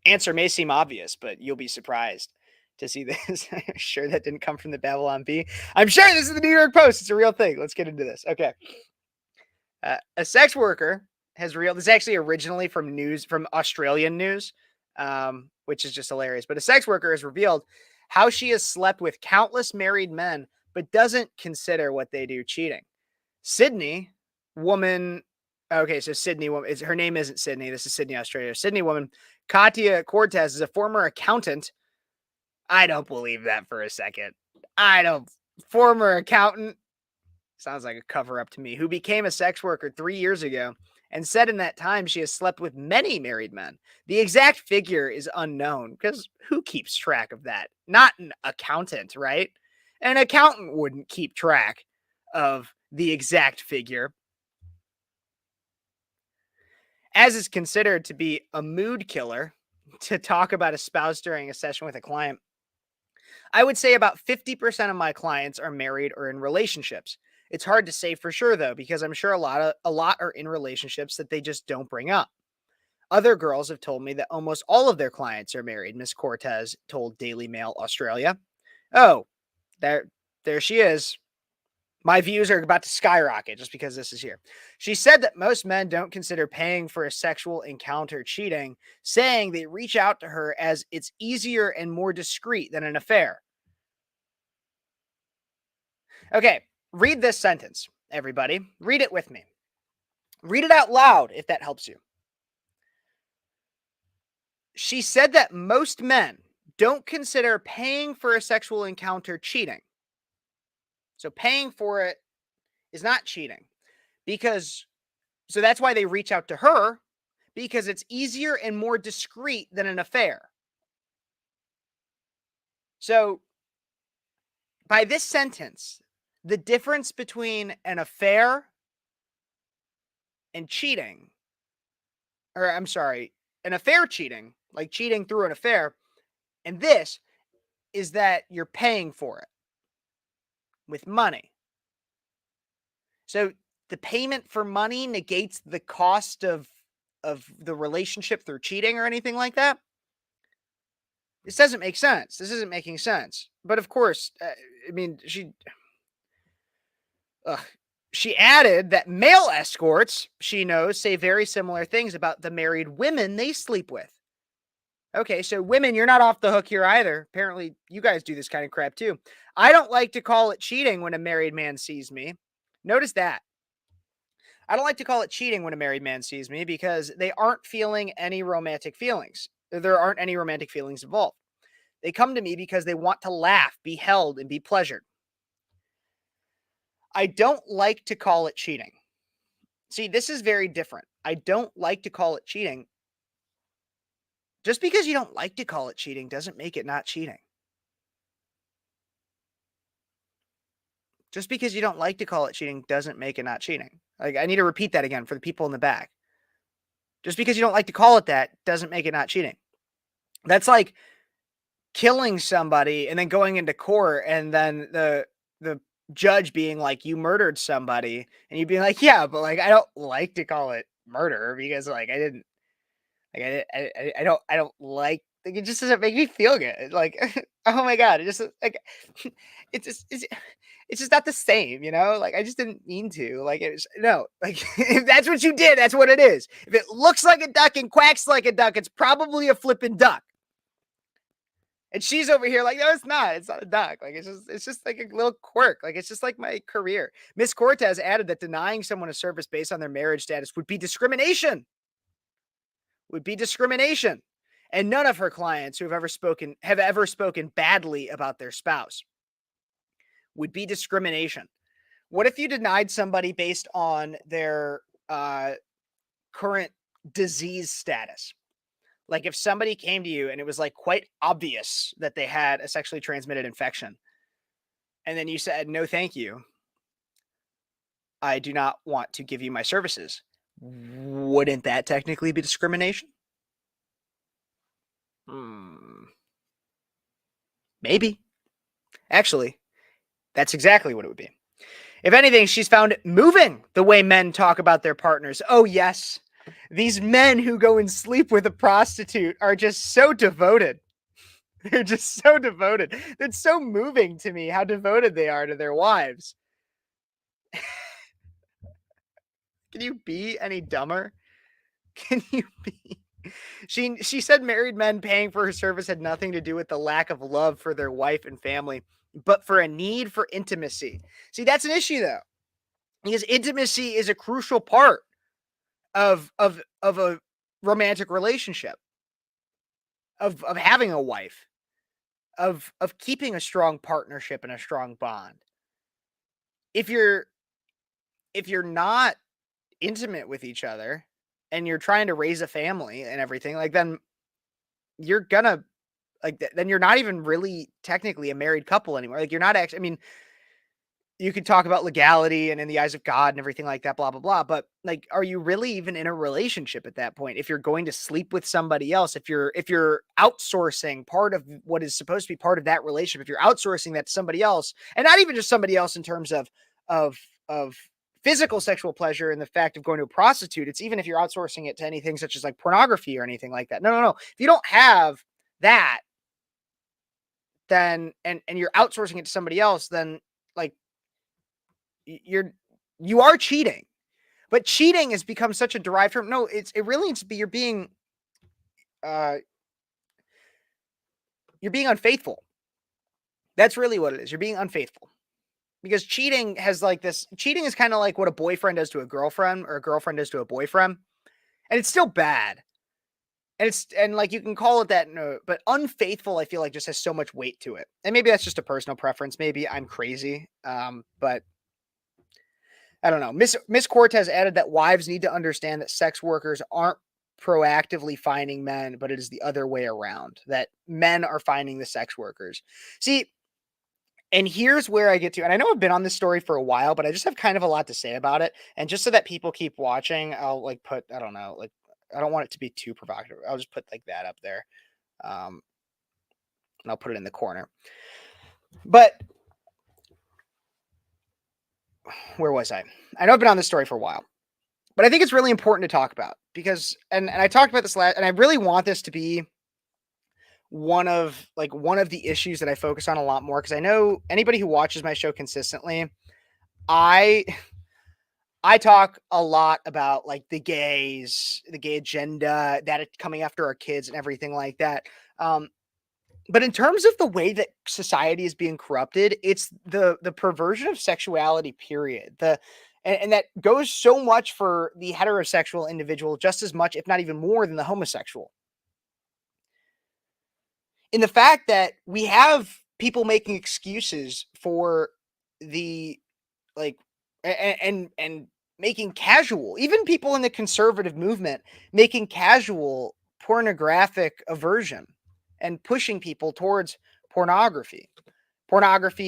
Answer may seem obvious, but you'll be surprised to see this. I'm sure that didn't come from the Babylon Bee. I'm sure this is the New York Post. It's a real thing. Let's get into this. Okay. A sex worker has this is actually originally from Australian news, which is just hilarious. But a sex worker has revealed how she has slept with countless married men, but doesn't consider what they do cheating. Sydney woman. Okay, so Sydney woman. Her name isn't Sydney. This is Sydney, Australia. Sydney woman Katia Cortez is a former accountant. I don't believe that for a second. Former accountant. Sounds like a cover-up to me. Who became a sex worker 3 years ago and said in that time she has slept with many married men. The exact figure is unknown because who keeps track of that? Not an accountant, right? An accountant wouldn't keep track of the exact figure. as is considered to be a mood killer to talk about a spouse during a session with a client. I would say about 50% of my clients are married or in relationships. It's hard to say for sure though, because I'm sure a lot are in relationships that they just don't bring up. Other girls have told me that almost all of their clients are married, Miss Cortez told Daily Mail Australia. Oh, there she is. My views are about to skyrocket just because this is here. She said that most men don't consider paying for a sexual encounter cheating, saying they reach out to her as it's easier and more discreet than an affair. Okay, read this sentence, everybody. Read it with me. Read it out loud if that helps you. She said that most men don't consider paying for a sexual encounter cheating. So paying for it is not cheating so that's why they reach out to her, because it's easier and more discreet than an affair. So by this sentence, the difference between an affair and cheating, or I'm sorry, an affair cheating, like cheating through an affair, and this is that you're paying for it with money. So the payment for money negates the cost of the relationship through cheating or anything like that. This doesn't make sense. This isn't making sense. But of course, I mean, she added that male escorts, she knows, say very similar things about the married women they sleep with. Okay, so women, you're not off the hook here either. Apparently, you guys do this kind of crap too. I don't like to call it cheating when a married man sees me. Notice that. I don't like to call it cheating when a married man sees me because they aren't feeling any romantic feelings. There aren't any romantic feelings involved. They come to me because they want to laugh, be held, and be pleasured. I don't like to call it cheating. See, this is very different. I don't like to call it cheating. Just because you don't like to call it cheating doesn't make it not cheating. Just because you don't like to call it cheating doesn't make it not cheating. Like, I need to repeat that again for the people in the back. Just because you don't like to call it that doesn't make it not cheating. That's like killing somebody and then going into court and then the judge being like, you murdered somebody, and you'd be like, yeah, but like, I don't like to call it murder because like I didn't like I don't like it just doesn't make me feel good. Like, oh my God, it just like it's just not the same, you know? Like, I just didn't mean to. Like, it was no, like if that's what you did, that's what it is. If it looks like a duck and quacks like a duck, it's probably a flipping duck. And she's over here like, no, it's not. It's not a duck. Like, it's just like a little quirk. Like, it's just like my career. Miss Cortez added that denying someone a service based on their marriage status would be discrimination. And none of her clients who have ever spoken badly about their spouse. Would be discrimination. What if you denied somebody based on their current disease status? Like if somebody came to you and it was like quite obvious that they had a sexually transmitted infection, and then you said, no, thank you, I do not want to give you my services. Wouldn't that technically be discrimination? Maybe. Actually, that's exactly what it would be. If anything, she's found it moving the way men talk about their partners. Oh, yes. These men who go and sleep with a prostitute are just so devoted. They're just so devoted. It's so moving to me how devoted they are to their wives. Can you be any dumber? Can you be? She said married men paying for her service had nothing to do with the lack of love for their wife and family, but for a need for intimacy. See, that's an issue though, because intimacy is a crucial part of a romantic relationship, of having a wife, of keeping a strong partnership and a strong bond. If you're not intimate with each other and you're trying to raise a family and everything, like then you're gonna like then you're not even really technically a married couple anymore. Like you're not actually, I mean, you could talk about legality and in the eyes of God and everything like that, blah, blah, blah. But like, are you really even in a relationship at that point? If you're going to sleep with somebody else, if you're outsourcing part of what is supposed to be part of that relationship, if you're outsourcing that to somebody else, and not even just somebody else in terms of physical sexual pleasure and the fact of going to a prostitute, it's even if you're outsourcing it to anything such as like pornography or anything like that. No. If you don't have that, then and you're outsourcing it to somebody else, then like you are cheating. But cheating has become such a derived term. No, it really needs to be you're being unfaithful. That's really what it is. You're being unfaithful. Because cheating is kind of like what a boyfriend does to a girlfriend or a girlfriend does to a boyfriend. And it's still bad. And like you can call it that, no, but unfaithful, I feel like just has so much weight to it. And maybe that's just a personal preference. Maybe I'm crazy. But I don't know. Miss Cortez added that wives need to understand that sex workers aren't proactively finding men, but it is the other way around, that men are finding the sex workers. See, and here's where I get to, and I know I've been on this story for a while, but I just have kind of a lot to say about it. And just so that people keep watching, I'll like put, I don't know, like, I don't want it to be too provocative. I'll just put like that up there. And I'll put it in the corner. But where was I? I know I've been on this story for a while, but I think it's really important to talk about because, and I talked about this last, and I really want this to be one of the issues that I focus on a lot more. Cause I know anybody who watches my show consistently, I talk a lot about like the gays, the gay agenda, that it's coming after our kids and everything like that. But in terms of the way that society is being corrupted, it's the perversion of sexuality, period. And that goes so much for the heterosexual individual, just as much, if not even more, than the homosexual. In the fact that we have people making excuses for the like and making casual, even people in the conservative movement making casual pornographic aversion and pushing people towards pornography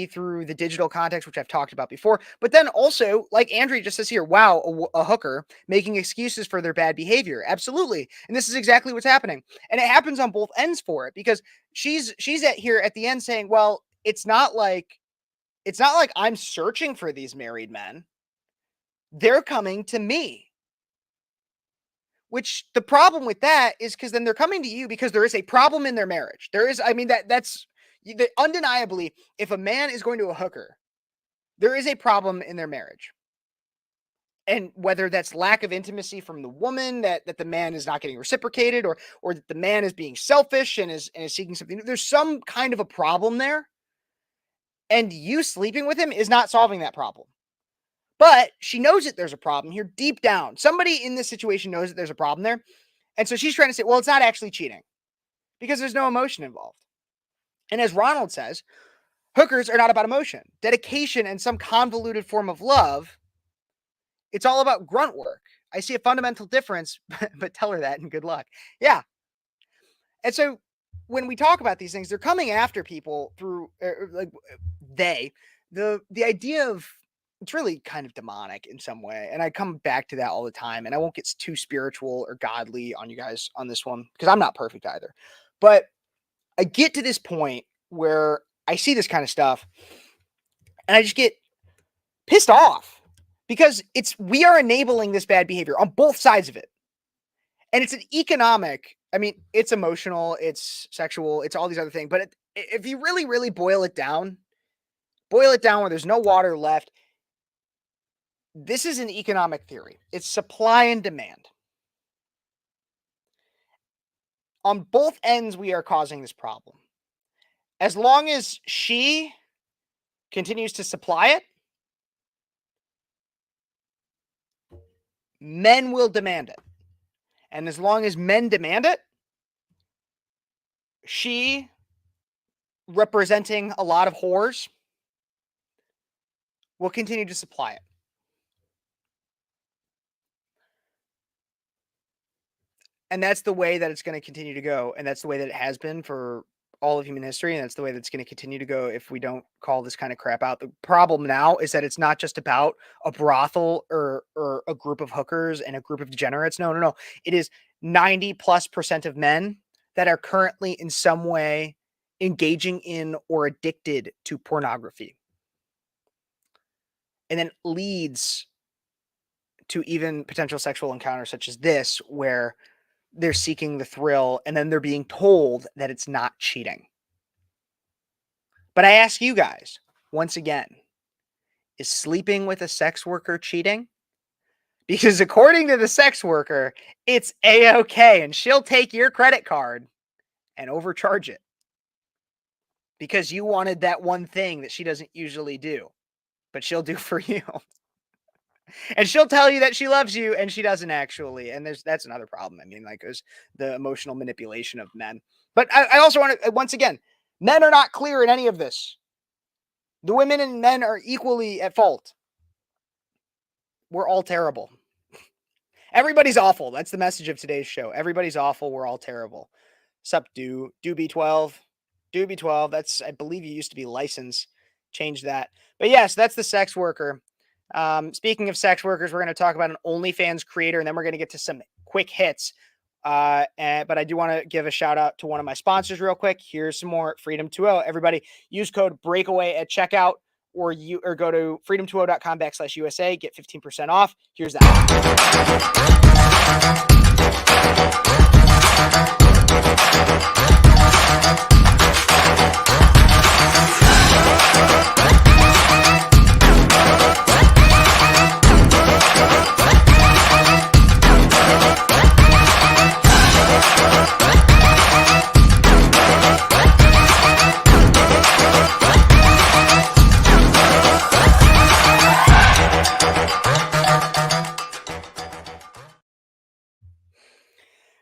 through the digital context, which I've talked about before. But then also, like Andrea just says here, wow, a hooker making excuses for their bad behavior. Absolutely. And this is exactly what's happening. And it happens on both ends for it, because she's at the end saying, well, it's not like I'm searching for these married men. They're coming to me. Which the problem with that is because then they're coming to you because there is a problem in their marriage. There is, I mean, that's undeniably, if a man is going to a hooker, there is a problem in their marriage. And whether that's lack of intimacy from the woman, that the man is not getting reciprocated, or that the man is being selfish and is seeking something, there's some kind of a problem there. And you sleeping with him is not solving that problem. But she knows that there's a problem here deep down. Somebody in this situation knows that there's a problem there. And so she's trying to say, well, it's not actually cheating because there's no emotion involved. And as Ronald says, hookers are not about emotion, dedication, and some convoluted form of love. It's all about grunt work. I see a fundamental difference, but tell her that and good luck. Yeah. And so when we talk about these things, they're coming after people through the idea of, it's really kind of demonic in some way. And I come back to that all the time, and I won't get too spiritual or godly on you guys on this one, because I'm not perfect either. But I get to this point where I see this kind of stuff and I just get pissed off, because we are enabling this bad behavior on both sides of it. And it's an economic, I mean, it's emotional, it's sexual, it's all these other things. But if you really, really boil it down where there's no water left, this is an economic theory. It's supply and demand. On both ends, we are causing this problem. As long as she continues to supply it, men will demand it. And as long as men demand it, she, representing a lot of whores, will continue to supply it. And that's the way that it's going to continue to go. And that's the way that it has been for all of human history, and that's the way that's going to continue to go if we don't call this kind of crap out. The problem now is that it's not just about a brothel or a group of hookers and a group of degenerates. No. It is 90+% of men that are currently in some way engaging in or addicted to pornography. And then leads to even potential sexual encounters such as this, where they're seeking the thrill and then they're being told that it's not cheating. But I ask you guys, once again, is sleeping with a sex worker cheating? Because according to the sex worker, it's A-okay, and she'll take your credit card and overcharge it because you wanted that one thing that she doesn't usually do, but she'll do for you. And she'll tell you that she loves you and she doesn't actually. And that's another problem. I mean, like, is the emotional manipulation of men. But I also want to, once again, men are not clear in any of this. The women and men are equally at fault. We're all terrible. Everybody's awful. That's the message of today's show. Everybody's awful. We're all terrible. Sup, do B12. Do B12. That's, I believe you used to be licensed. Change that. But yes, that's the sex worker. Speaking of sex workers, we're going to talk about an OnlyFans creator, and then we're going to get to some quick hits. But I do want to give a shout out to one of my sponsors real quick. Here's some more Freedom 2.0. Everybody use code BREAKAWAY at checkout, or go to freedom20.com/USA, get 15% off. Here's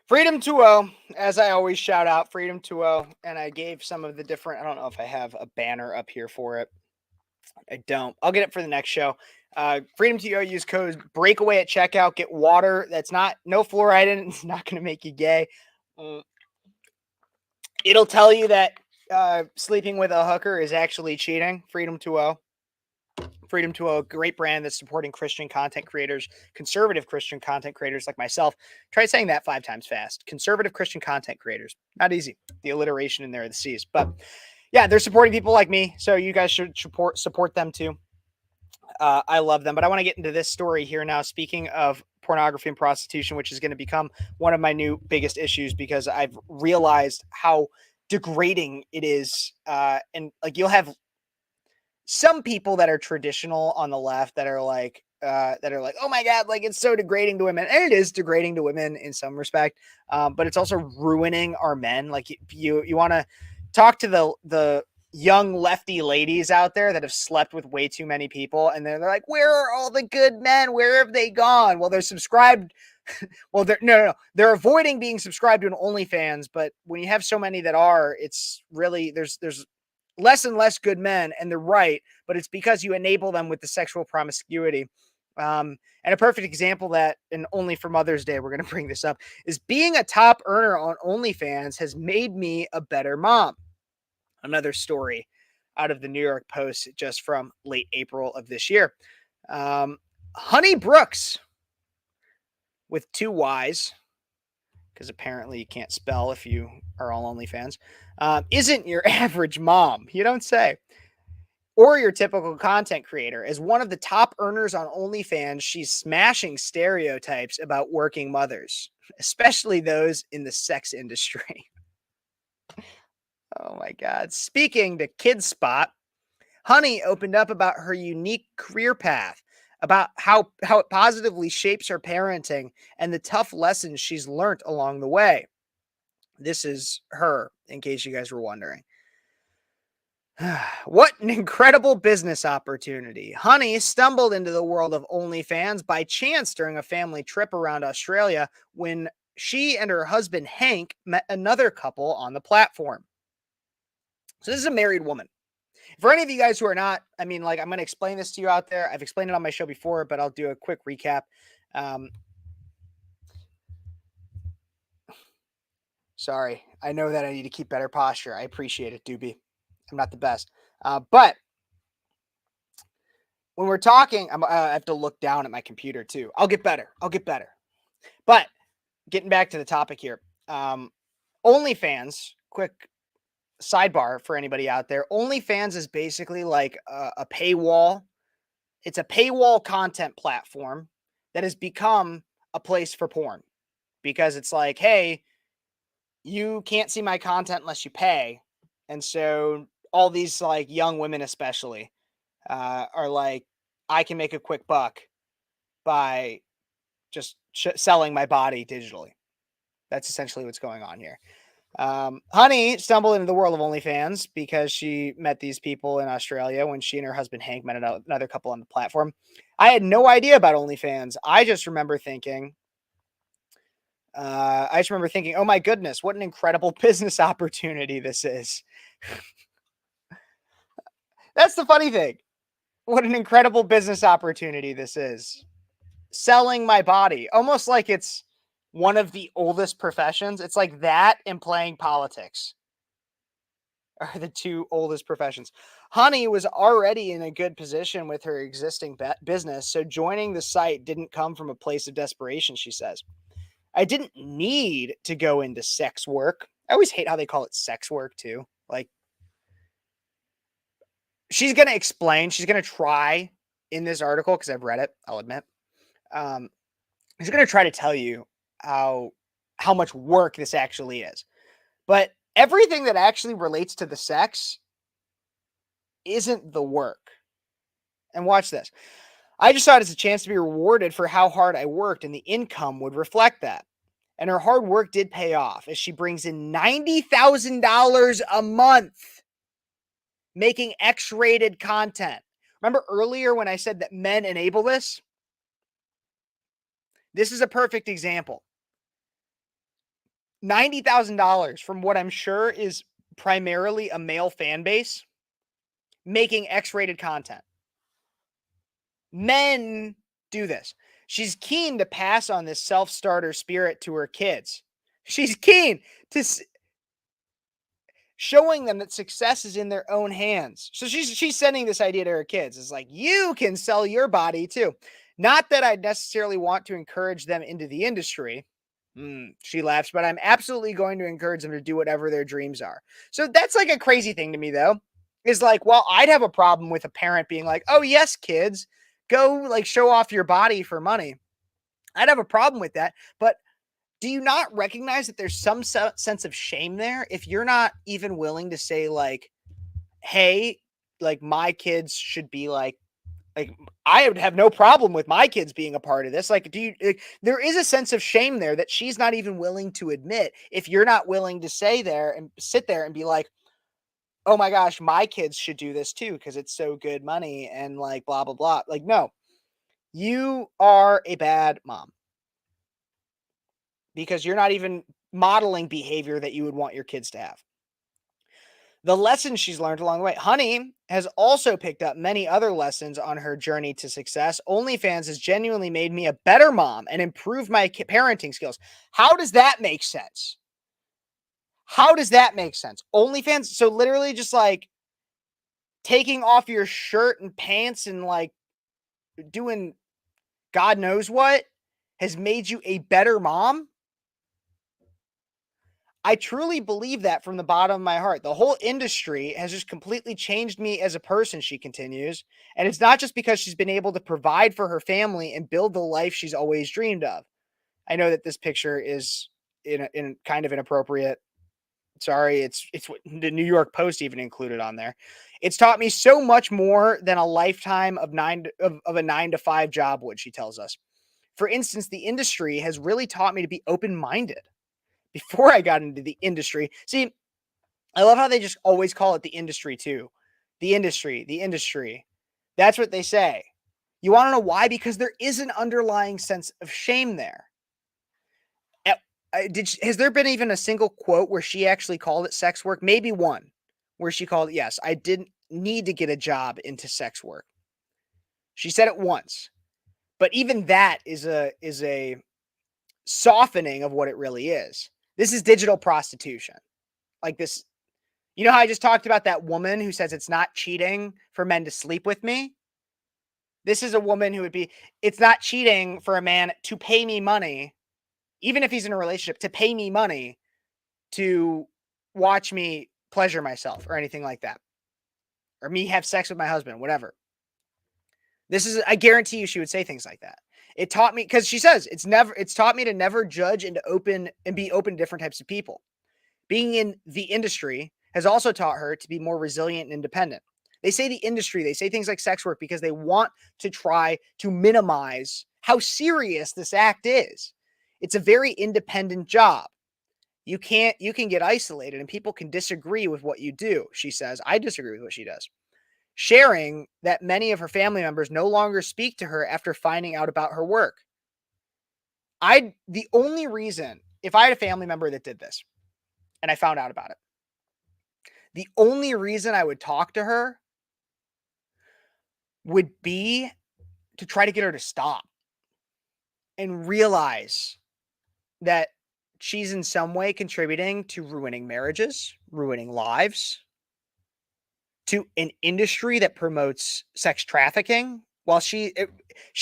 Freedom 2.0, as I always shout out, Freedom 2.0, and I gave some of the different, I don't know if I have a banner up here for it. I don't. I'll get it for the next show. Freedom 2.0, use code BREAKAWAY at checkout, get water that's no fluoride in it, it's not going to make you gay. It'll tell you that sleeping with a hooker is actually cheating. Freedom 2.0. Freedom 2.0, great brand that's supporting Christian content creators, conservative Christian content creators like myself. Try saying that 5 times fast. Conservative Christian content creators. Not easy. The alliteration in there, the C's. But yeah, they're supporting people like me, so you guys should support them too. I love them. But I want to get into this story here now. Speaking of pornography and prostitution, which is going to become one of my new biggest issues because I've realized how degrading it is. And like, you'll have some people that are traditional on the left that are like, oh my God, like, it's so degrading to women. And it is degrading to women in some respect. But it's also ruining our men. Like, you want to talk to the young lefty ladies out there that have slept with way too many people. And they're like, where are all the good men? Where have they gone? Well, they're subscribed. Well, no. They're avoiding being subscribed to an OnlyFans. But when you have so many that are, it's really, there's less and less good men, and they're right, but it's because you enable them with the sexual promiscuity. And a perfect example that, and only for Mother's Day, we're going to bring this up, is being a top earner on OnlyFans has made me a better mom. Another story out of the New York Post just from late April of this year. Honey Brooks, with 2 Y's, because apparently you can't spell if you are all OnlyFans, isn't your average mom, you don't say, or your typical content creator. As one of the top earners on OnlyFans, she's smashing stereotypes about working mothers, especially those in the sex industry. Oh my God. Speaking to Kid Spot, Honey opened up about her unique career path, about how it positively shapes her parenting and the tough lessons she's learned along the way. This is her, in case you guys were wondering. What an incredible business opportunity. Honey stumbled into the world of OnlyFans by chance during a family trip around Australia when she and her husband Hank met another couple on the platform. So this is a married woman. For any of you guys who are not, I mean, like, I'm going to explain this to you out there. I've explained it on my show before, but I'll do a quick recap. Sorry. I know that I need to keep better posture. I appreciate it, Doobie. I'm not the best. But when we're talking, I have to look down at my computer too. I'll get better. But getting back to the topic here. OnlyFans, quick sidebar for anybody out there. OnlyFans is basically like a paywall. It's a paywall content platform that has become a place for porn because it's like, hey, you can't see my content unless you pay. And so all these like young women especially are like, I can make a quick buck by just selling my body digitally. That's essentially what's going on here. Honey stumbled into the world of OnlyFans because she met these people in Australia when she and her husband Hank met another couple on the platform. I had no idea about OnlyFans. I just remember thinking, oh my goodness, what an incredible business opportunity this is. That's the funny thing. What an incredible business opportunity this is. Selling my body, almost like it's one of the oldest professions. It's like that and playing politics are the two oldest professions. Honey was already in a good position with her existing business, so joining the site didn't come from a place of desperation, she says. I didn't need to go into sex work. I always hate how they call it sex work too. Like, she's going to explain, she's going to try in this article, because I've read it, I'll admit. She's going to try to tell you how much work this actually is. But everything that actually relates to the sex isn't the work. And watch this. I just saw it as a chance to be rewarded for how hard I worked, and the income would reflect that. And her hard work did pay off as she brings in $90,000 a month making X-rated content. Remember earlier when I said that men enable this? This is a perfect example. $90,000 from what I'm sure is primarily a male fan base making X-rated content. Men do this. She's keen to pass on this self-starter spirit to her kids. She's keen to showing them that success is in their own hands. So she's sending this idea to her kids. It's like, you can sell your body too. Not that I'd necessarily want to encourage them into the industry. She laughs, but I'm absolutely going to encourage them to do whatever their dreams are. So that's like a crazy thing to me, though, is like, well, I'd have a problem with a parent being like, oh, yes, kids, go like show off your body for money. I'd have a problem with that. But do you not recognize that there's some sense of shame there if you're not even willing to say like, hey, like my kids should be like I would have no problem with my kids being a part of this. Like, there is a sense of shame there that she's not even willing to admit if you're not willing to say there and sit there and be like, oh my gosh, my kids should do this too because it's so good money and like blah, blah, blah. Like, no, you are a bad mom because you're not even modeling behavior that you would want your kids to have. The lessons she's learned along the way. Honey has also picked up many other lessons on her journey to success. OnlyFans has genuinely made me a better mom and improved my parenting skills. How does that make sense? How does that make sense? OnlyFans, so literally just like taking off your shirt and pants and like doing God knows what has made you a better mom? I truly believe that from the bottom of my heart. The whole industry has just completely changed me as a person, she continues. And it's not just because she's been able to provide for her family and build the life she's always dreamed of. I know that this picture is in kind of inappropriate. Sorry, it's what the New York Post even included on there. It's taught me so much more than a lifetime of a 9-to-5 job would, she tells us. For instance, the industry has really taught me to be open-minded. Before I got into the industry. See, I love how they just always call it the industry too. The industry. That's what they say. You want to know why? Because there is an underlying sense of shame there. Has there been even a single quote where she actually called it sex work? Maybe one where she called it, yes, I didn't need to get a job into sex work. She said it once. But even that is a softening of what it really is. This is digital prostitution. Like this, you know how I just talked about that woman who says it's not cheating for men to sleep with me? This is a woman who would be, it's not cheating for a man to pay me money, even if he's in a relationship, to pay me money to watch me pleasure myself or anything like that. Or me have sex with my husband, whatever. This is, I guarantee you she would say things like that. It taught me, because she says it's taught me to never judge and to be open to different types of people. Being in the industry has also taught her to be more resilient and independent. They say the industry, they say things like sex work because they want to try to minimize how serious this act is. It's a very independent job. You can get isolated and people can disagree with what you do, she says. I disagree with what she does. Sharing that many of her family members no longer speak to her after finding out about her work. The only reason, if I had a family member that did this and I found out about it, the only reason I would talk to her would be to try to get her to stop and realize that she's in some way contributing to ruining marriages, ruining lives, to an industry that promotes sex trafficking while she's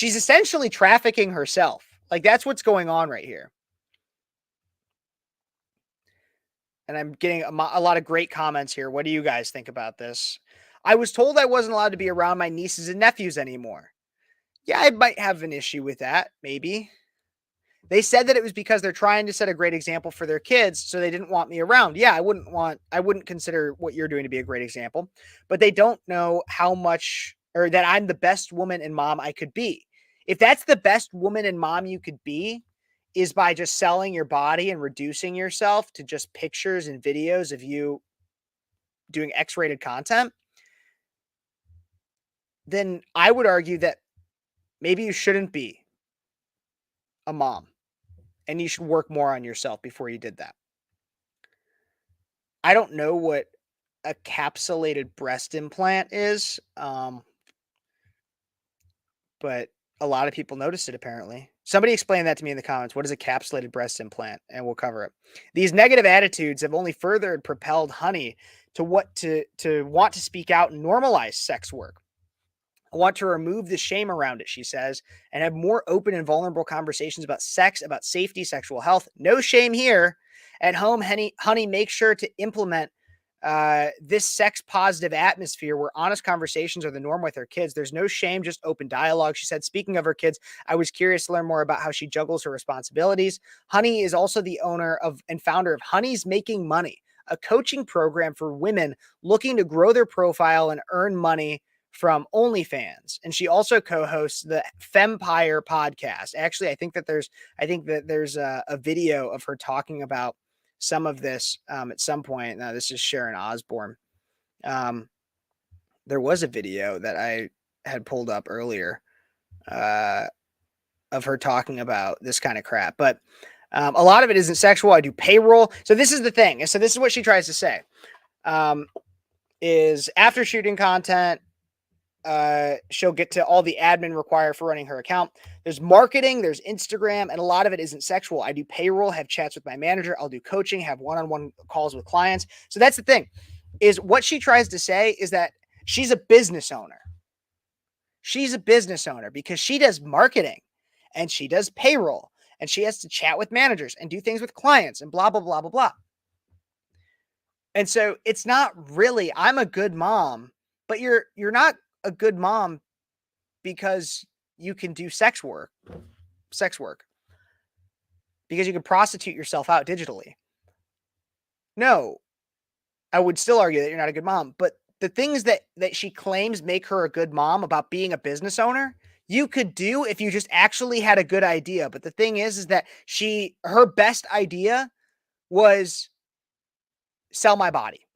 essentially trafficking herself. Like that's what's going on right here. And I'm getting a lot of great comments here. What do you guys think about this? I was told I wasn't allowed to be around my nieces and nephews anymore. Yeah, I might have an issue with that, maybe. They said that it was because they're trying to set a great example for their kids, so they didn't want me around. Yeah, I wouldn't consider what you're doing to be a great example, but they don't know how much, or that I'm the best woman and mom I could be. If that's the best woman and mom you could be, is by just selling your body and reducing yourself to just pictures and videos of you doing X-rated content, then I would argue that maybe you shouldn't be a mom and you should work more on yourself before you did that. I don't know what a capsulated breast implant is, but a lot of people noticed it apparently. Somebody explain that to me in the comments. What is a capsulated breast implant? And we'll cover it. These negative attitudes have only further propelled Honey to want to speak out and normalize sex work. I want to remove the shame around it, she says, and have more open and vulnerable conversations about sex, about safety, sexual health. No shame here. At home, Honey makes sure to implement this sex positive atmosphere where honest conversations are the norm with her kids. There's no shame, just open dialogue. She said, speaking of her kids, I was curious to learn more about how she juggles her responsibilities. Honey is also the owner of and founder of Honey's Making Money, a coaching program for women looking to grow their profile and earn money from OnlyFans. And she also co-hosts the Fempire podcast. Actually, I think that there's a video of her talking about some of this at some point. Now, this is Sharon Osbourne. There was a video that I had pulled up earlier of her talking about this kind of crap, but a lot of it isn't sexual. I do payroll. So this is the thing. So this is what she tries to say, is after shooting content, she'll get to all the admin required for running her account. There's marketing, there's Instagram, and a lot of it isn't sexual. I do payroll, have chats with my manager. I'll do coaching, have one-on-one calls with clients. So that's the thing, is what she tries to say is that she's a business owner. She's a business owner because she does marketing and she does payroll and she has to chat with managers and do things with clients and blah, blah, blah, blah, blah. And so it's not really, I'm a good mom, but you're not a good mom because you can do sex work, because you can prostitute yourself out digitally. No, I would still argue that you're not a good mom, but the things that she claims make her a good mom about being a business owner, you could do if you just actually had a good idea. But the thing is that her best idea was sell my body.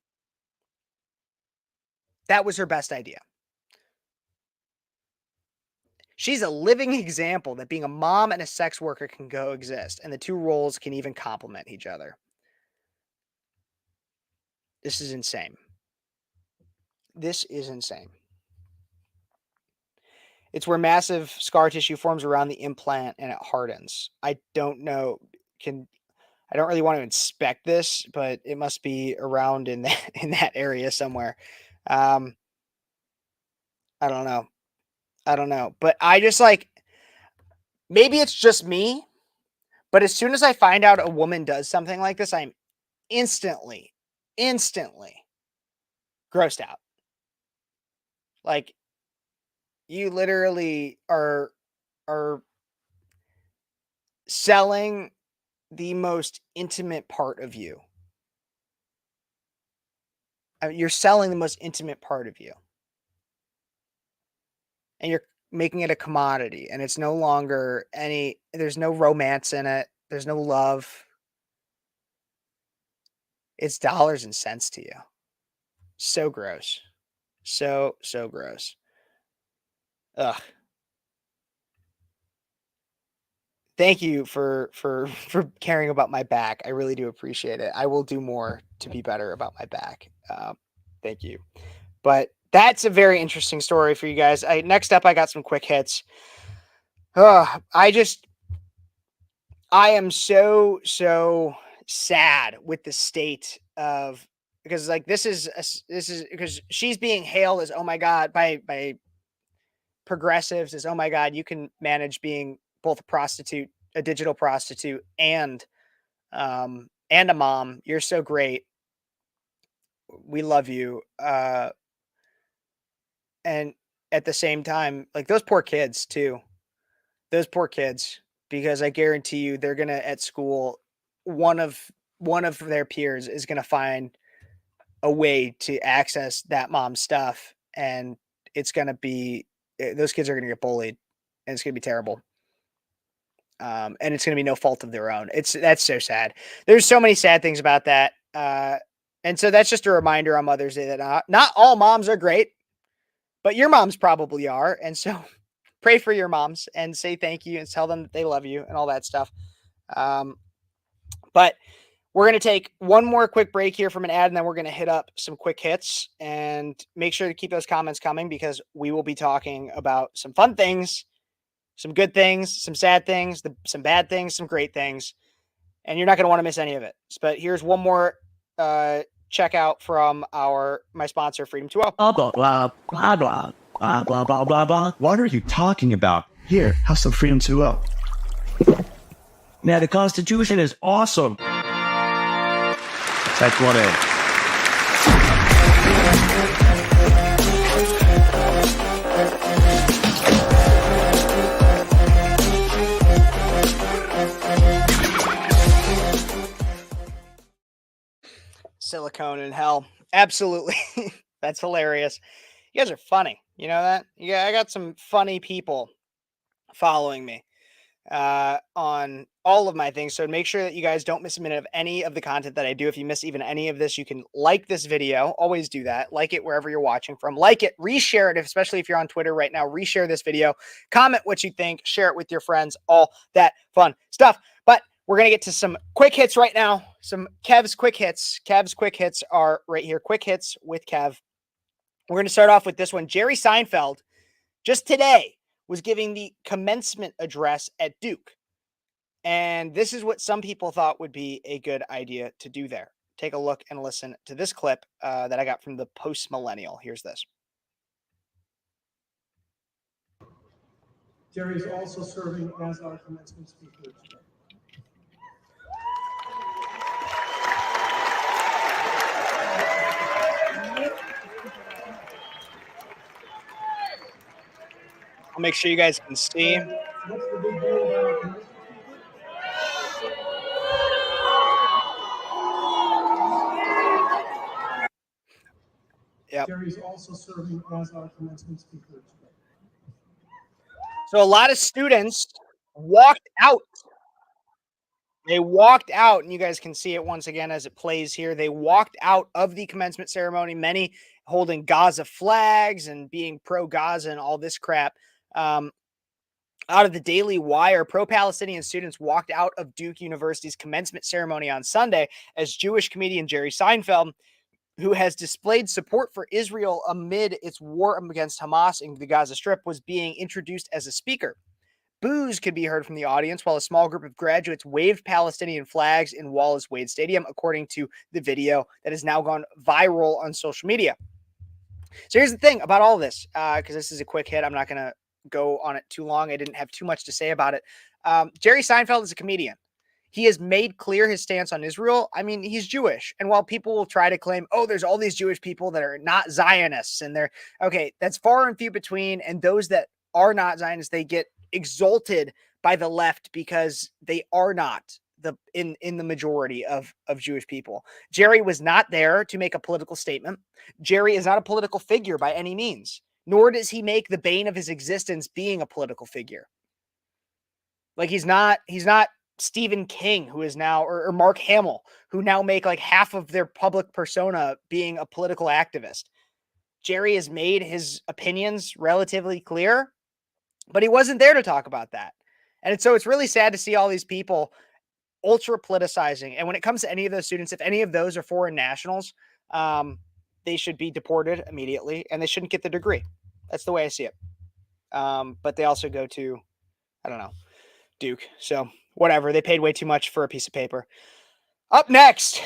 That was her best idea. She's a living example that being a mom and a sex worker can coexist, and the two roles can even complement each other. This is insane. This is insane. It's where massive scar tissue forms around the implant and it hardens. I don't know. I don't really want to inspect this, but it must be around in that area somewhere. I don't know. But I just like, maybe it's just me, but as soon as I find out a woman does something like this, I'm instantly grossed out. Like, you literally are selling the most intimate part of you. I mean, you're selling the most intimate part of you. And you're making it a commodity, and it's no longer there's no romance in it. There's no love. It's dollars and cents to you. So gross. So gross. Ugh. Thank you for caring about my back. I really do appreciate it. I will do more to be better about my back. Thank you. But that's a very interesting story for you guys. Next up, I got some quick hits. I am so sad with the state of, because like this is because she's being hailed as, oh my God, by progressives as, oh my God, you can manage being both a digital prostitute, and a mom. You're so great. We love you. And at the same time, like those poor kids too. Those poor kids, because I guarantee you they're gonna at school, one of their peers is gonna find a way to access that mom's stuff, and it's gonna be those kids are gonna get bullied, and it's gonna be terrible. And it's gonna be no fault of their own. That's so sad. There's so many sad things about that. And so that's just a reminder on Mother's Day that not all moms are great, but your moms probably are. And so pray for your moms and say thank you and tell them that they love you and all that stuff. But we're going to take one more quick break here from an ad, and then we're going to hit up some quick hits, and make sure to keep those comments coming, because we will be talking about some fun things, some good things, some sad things, some bad things, some great things, and you're not going to want to miss any of it. But here's one more checkout from my sponsor, Freedom 2.0. Blah, blah, blah, blah, blah, blah, blah, blah, blah, blah. What are you talking about? Here, have some Freedom 2.0. Now, the Constitution is awesome. That's what it is. Silicone in hell. Absolutely. That's hilarious. You guys are funny. You know that? Yeah, I got some funny people following me on all of my things. So make sure that you guys don't miss a minute of any of the content that I do. If you miss even any of this, you can like this video. Always do that. Like it wherever you're watching from. Like it, reshare it, especially if you're on Twitter right now. Reshare this video. Comment what you think. Share it with your friends. All that fun stuff. But we're going to get to some quick hits right now. Some Kev's quick hits. Kev's quick hits are right here. Quick hits with Kev. We're going to start off with this one. Jerry Seinfeld, just today, was giving the commencement address at Duke. And this is what some people thought would be a good idea to do there. Take a look and listen to this clip that I got from the Post Millennial. Here's this. Jerry is also serving as our commencement speaker today. I'll make sure you guys can see. What's the big deal about our commencement speaker? Yep. Jerry is also serving as our commencement speaker today. So a lot of students walked out. They walked out, and you guys can see it once again as it plays here. They walked out of the commencement ceremony, many holding Gaza flags and being pro-Gaza and all this crap. Out of the Daily Wire, pro-Palestinian students walked out of Duke University's commencement ceremony on Sunday as Jewish comedian Jerry Seinfeld, who has displayed support for Israel amid its war against Hamas in the Gaza Strip, was being introduced as a speaker. boos could be heard from the audience while a small group of graduates waved Palestinian flags in Wallace Wade Stadium, according to the video that has now gone viral on social media. So here's the thing about all this, because this is a quick hit. I'm not going to go on it too long. I didn't have too much to say about it. Jerry Seinfeld is a comedian. He has made clear his stance on Israel. I mean, he's Jewish. And while people will try to claim, oh, there's all these Jewish people that are not Zionists, and they're okay, that's far and few between. And those that are not Zionists, they get exalted by the left because they are not in the majority of Jewish people. Jerry was not there to make a political statement. Jerry is not a political figure by any means, nor does he make the bane of his existence being a political figure. Like he's not Stephen King, who is now, or Mark Hamill, who now make like half of their public persona being a political activist. Jerry has made his opinions relatively clear, but he wasn't there to talk about that. And so it's really sad to see all these people ultra politicizing. And when it comes to any of those students, if any of those are foreign nationals, they should be deported immediately and they shouldn't get the degree. That's the way I see it. But they also go to, I don't know, Duke. So whatever. They paid way too much for a piece of paper. Up next,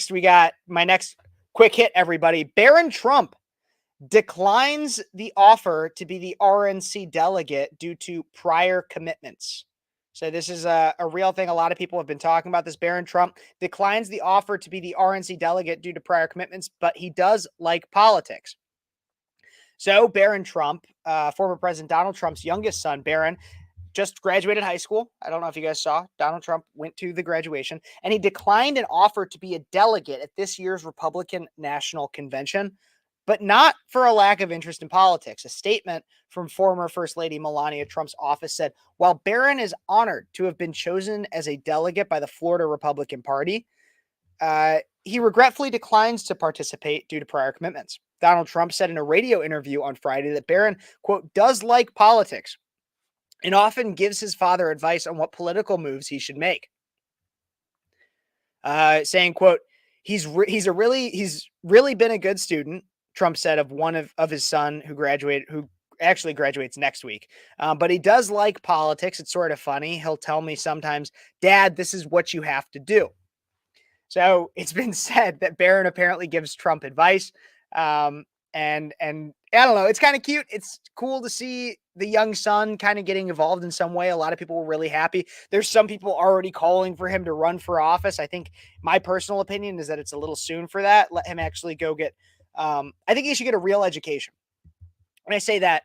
we got my next quick hit, everybody. Barron Trump declines the offer to be the RNC delegate due to prior commitments. So this is a real thing. A lot of people have been talking about this. Barron Trump declines the offer to be the RNC delegate due to prior commitments, but he does like politics. So Barron Trump, former President Donald Trump's youngest son, Barron, just graduated high school. I don't know if you guys saw. Donald Trump went to the graduation, and he declined an offer to be a delegate at this year's Republican National Convention, but not for a lack of interest in politics. A statement from former First Lady Melania Trump's office said, while Barron is honored to have been chosen as a delegate by the Florida Republican Party, he regretfully declines to participate due to prior commitments. Donald Trump said in a radio interview on Friday that Barron, quote, does like politics and often gives his father advice on what political moves he should make. Saying, quote, he's really been a good student, Trump said of one of his son who actually graduates next week. But he does like politics. It's sort of funny. He'll tell me sometimes, Dad, this is what you have to do. So it's been said that Barron apparently gives Trump advice. And I don't know, it's kind of cute. It's cool to see the young son kind of getting involved in some way. A lot of people were really happy. There's some people already calling for him to run for office. I think my personal opinion is that it's a little soon for that. Let him actually go get, I think he should get a real education. When I say that,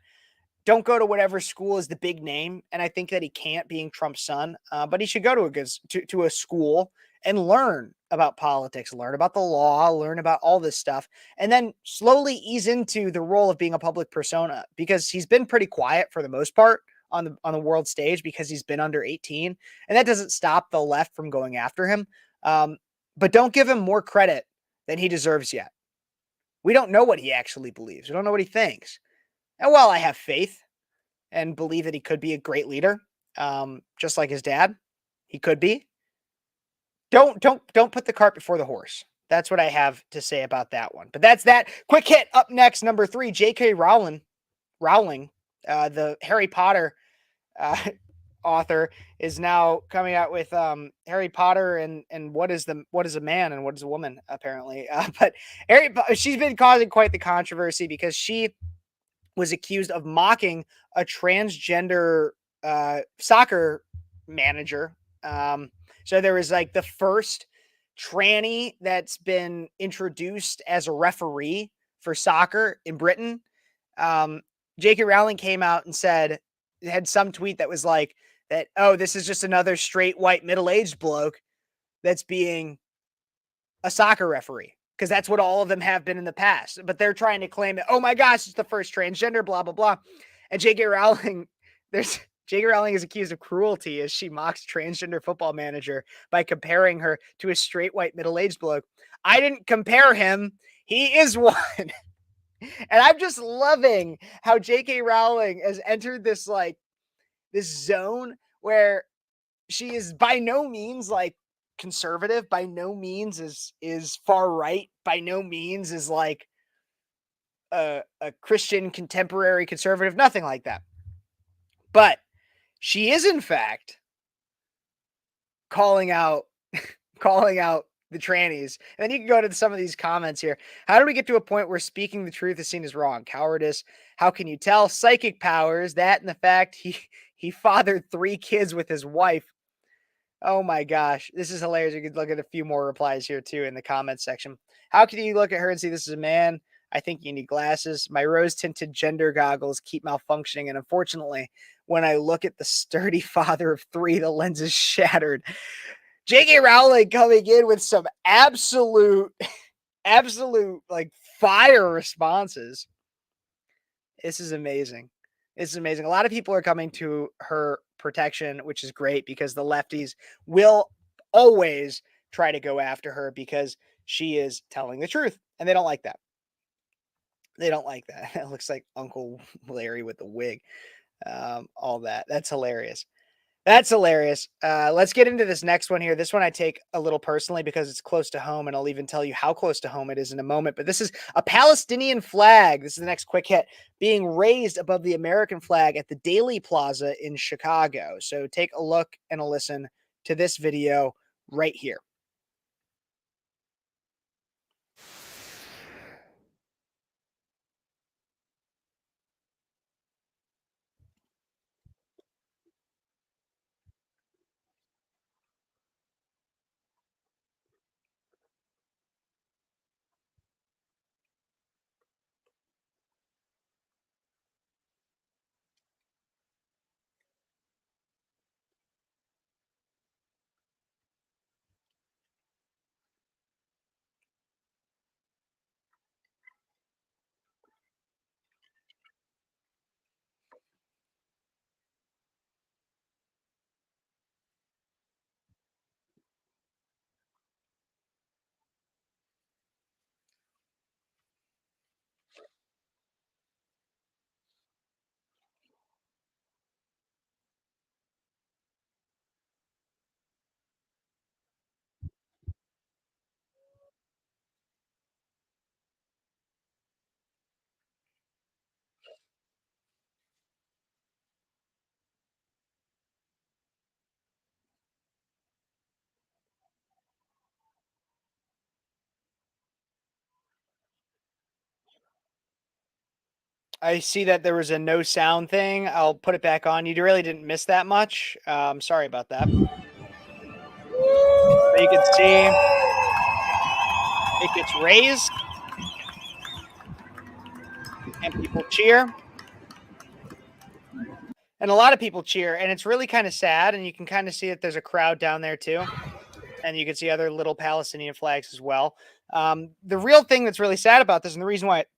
don't go to whatever school is the big name. And I think that he can't, being Trump's son, but he should go to a school and learn about politics, learn about the law, learn about all this stuff, and then slowly ease into the role of being a public persona, because he's been pretty quiet for the most part on the world stage because he's been under 18, and that doesn't stop the left from going after him. But don't give him more credit than he deserves yet. We don't know what he actually believes. We don't know what he thinks. And while I have faith and believe that he could be a great leader, just like his dad, he could be. Don't put the cart before the horse. That's what I have to say about that one. But that's that. Quick hit. Up next, number 3, J.K. Rowling, the Harry Potter author, is now coming out with Harry Potter and what is a man and what is a woman, apparently. But she's been causing quite the controversy because she was accused of mocking a transgender soccer manager. So there was like the first tranny that's been introduced as a referee for soccer in Britain. J.K. Rowling came out and had some tweet that was like that, oh, this is just another straight white middle-aged bloke that's being a soccer referee, because that's what all of them have been in the past. But they're trying to claim that, oh my gosh, it's the first transgender, blah, blah, blah. And J.K. Rowling is accused of cruelty as she mocks transgender football manager by comparing her to a straight white middle-aged bloke. I didn't compare him. He is one. And I'm just loving how J.K. Rowling has entered this zone where she is by no means like conservative, by no means is far right, by no means is like a Christian contemporary conservative, nothing like that. But she is, in fact, calling out the trannies. And then you can go to some of these comments here. How do we get to a point where speaking the truth is seen as wrong? Cowardice. How can you tell? Psychic powers. That and the fact he fathered 3 kids with his wife. Oh my gosh. This is hilarious. You could look at a few more replies here too in the comments section. How can you look at her and see this is a man? I think you need glasses. My rose-tinted gender goggles keep malfunctioning. And unfortunately, when I look at the sturdy father of 3, the lens is shattered. J.K. Rowling coming in with some absolute like fire responses. This is amazing. This is amazing. A lot of people are coming to her protection, which is great because the lefties will always try to go after her because she is telling the truth. And they don't like that. They don't like that. It looks like Uncle Larry with the wig. All that. That's hilarious. That's hilarious. Let's get into this next one here. This one I take a little personally because it's close to home, and I'll even tell you how close to home it is in a moment. But this is a Palestinian flag. This is the next quick hit being raised above the American flag at the Daily Plaza in Chicago. So take a look and a listen to this video right here. I see that there was a no sound thing. I'll put it back on. You really didn't miss that much. Sorry about that. But you can see it gets raised and people cheer. And a lot of people cheer, and it's really kind of sad. And you can kind of see that there's a crowd down there too. And you can see other little Palestinian flags as well. The real thing that's really sad about this, and the reason why it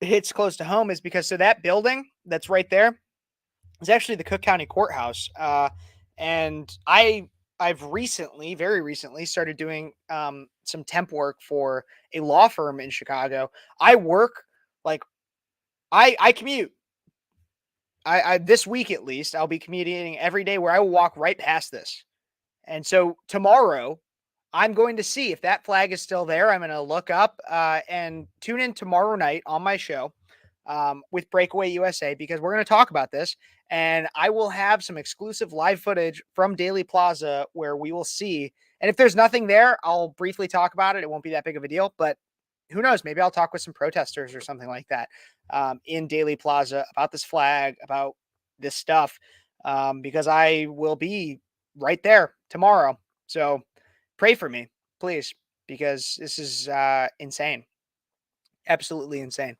hits close to home, is because so that building that's right there is actually the Cook County Courthouse. And I've recently, very recently, started doing some temp work for a law firm in Chicago. I work like I commute. I this week at least, I'll be commuting every day where I will walk right past this. And so tomorrow, I'm going to see if that flag is still there. I'm going to look up and tune in tomorrow night on my show with Breakaway USA because we're going to talk about this. And I will have some exclusive live footage from Daily Plaza where we will see. And if there's nothing there, I'll briefly talk about it. It won't be that big of a deal, but who knows? Maybe I'll talk with some protesters or something like that in Daily Plaza about this flag, about this stuff, because I will be right there tomorrow. So pray for me, please, because this is insane. Absolutely insane.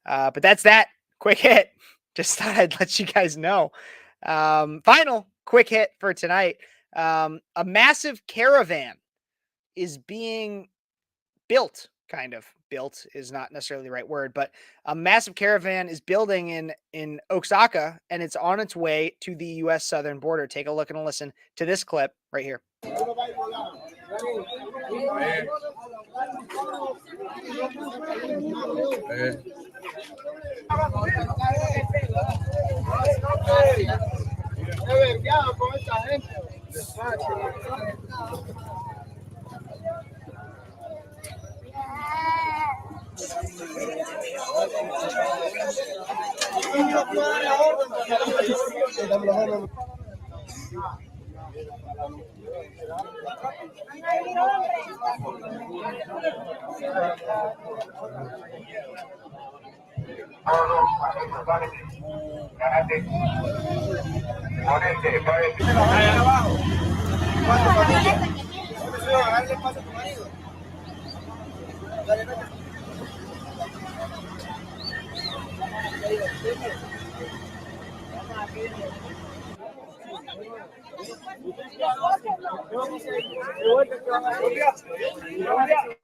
But that's that quick hit. Just thought I'd let you guys know. Final quick hit for tonight. A massive caravan is being built. Kind of built is not necessarily the right word, but a massive caravan is building in Oaxaca, and it's on its way to the U.S. southern border. Take a look and a listen to this clip right here.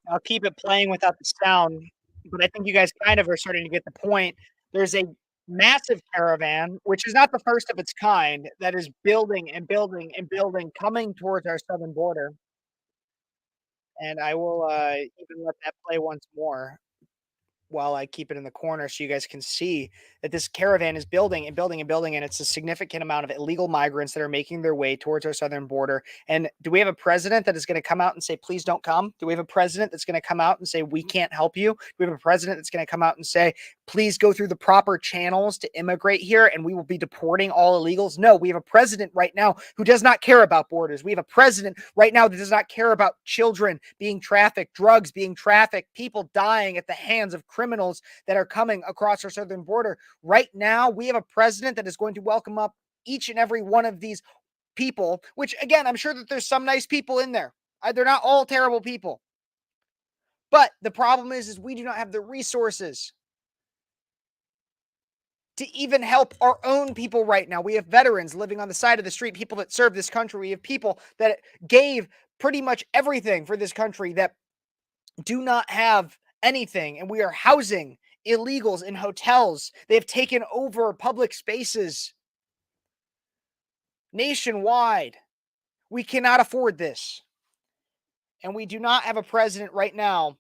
I'll keep it playing without the sound, but I think you guys kind of are starting to get the point. There's a massive caravan, which is not the first of its kind, that is building and building and building, coming towards our southern border. And I will even let that play once more while I keep it in the corner so you guys can see that this caravan is building and building and building, and it's a significant amount of illegal migrants that are making their way towards our southern border. And do we have a president that is going to come out and say, please don't come? Do we have a president that's going to come out and say, we can't help you? Do we have a president that's going to come out and say, please go through the proper channels to immigrate here and we will be deporting all illegals? No, we have a president right now who does not care about borders. We have a president right now that does not care about children being trafficked, drugs being trafficked, people dying at the hands of criminals that are coming across our southern border. Right now, we have a president that is going to welcome up each and every one of these people, which again, I'm sure that there's some nice people in there. They're not all terrible people. But the problem is we do not have the resources to even help our own people right now. We have veterans living on the side of the street, people that serve this country. We have people that gave pretty much everything for this country that do not have anything, and we are housing illegals in hotels. They have taken over public spaces nationwide. We cannot afford this. And we do not have a president right now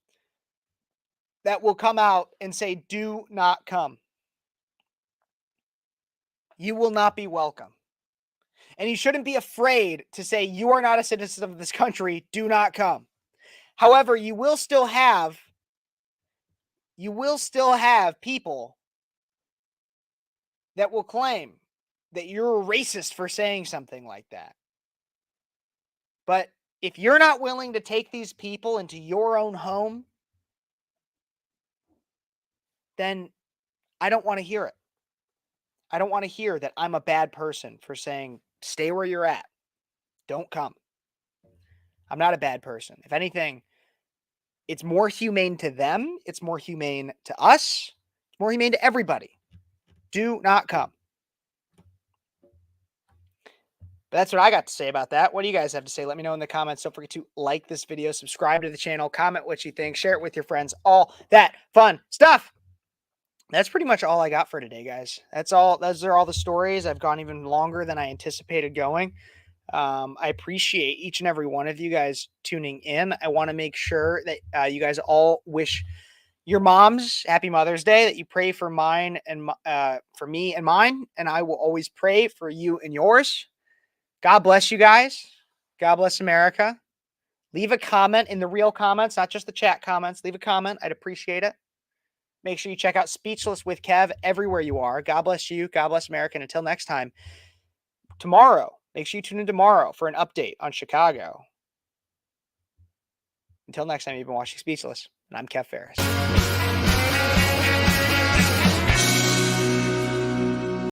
that will come out and say, do not come. You will not be welcome. And you shouldn't be afraid to say, you are not a citizen of this country, do not come. However, you will still have people that will claim that you're a racist for saying something like that. But if you're not willing to take these people into your own home, then I don't want to hear it. I don't want to hear that I'm a bad person for saying, stay where you're at. Don't come. I'm not a bad person. If anything, it's more humane to them. It's more humane to us. It's more humane to everybody. Do not come. But that's what I got to say about that. What do you guys have to say? Let me know in the comments. Don't forget to like this video, subscribe to the channel, comment what you think, share it with your friends, all that fun stuff. That's pretty much all I got for today, guys. That's all. Those are all the stories. I've gone even longer than I anticipated going. I appreciate each and every one of you guys tuning in. I want to make sure that you guys all wish your moms happy Mother's Day, that you pray for mine and for me and mine, and I will always pray for you and yours. God bless you guys. God bless America. Leave a comment in the real comments, not just the chat comments. Leave a comment. I'd appreciate it. Make sure you check out Speechless with Kev everywhere you are. God bless you. God bless America. And until next time, tomorrow, make sure you tune in tomorrow for an update on Chicago. Until next time, you've been watching Speechless, and I'm Kev Ferris.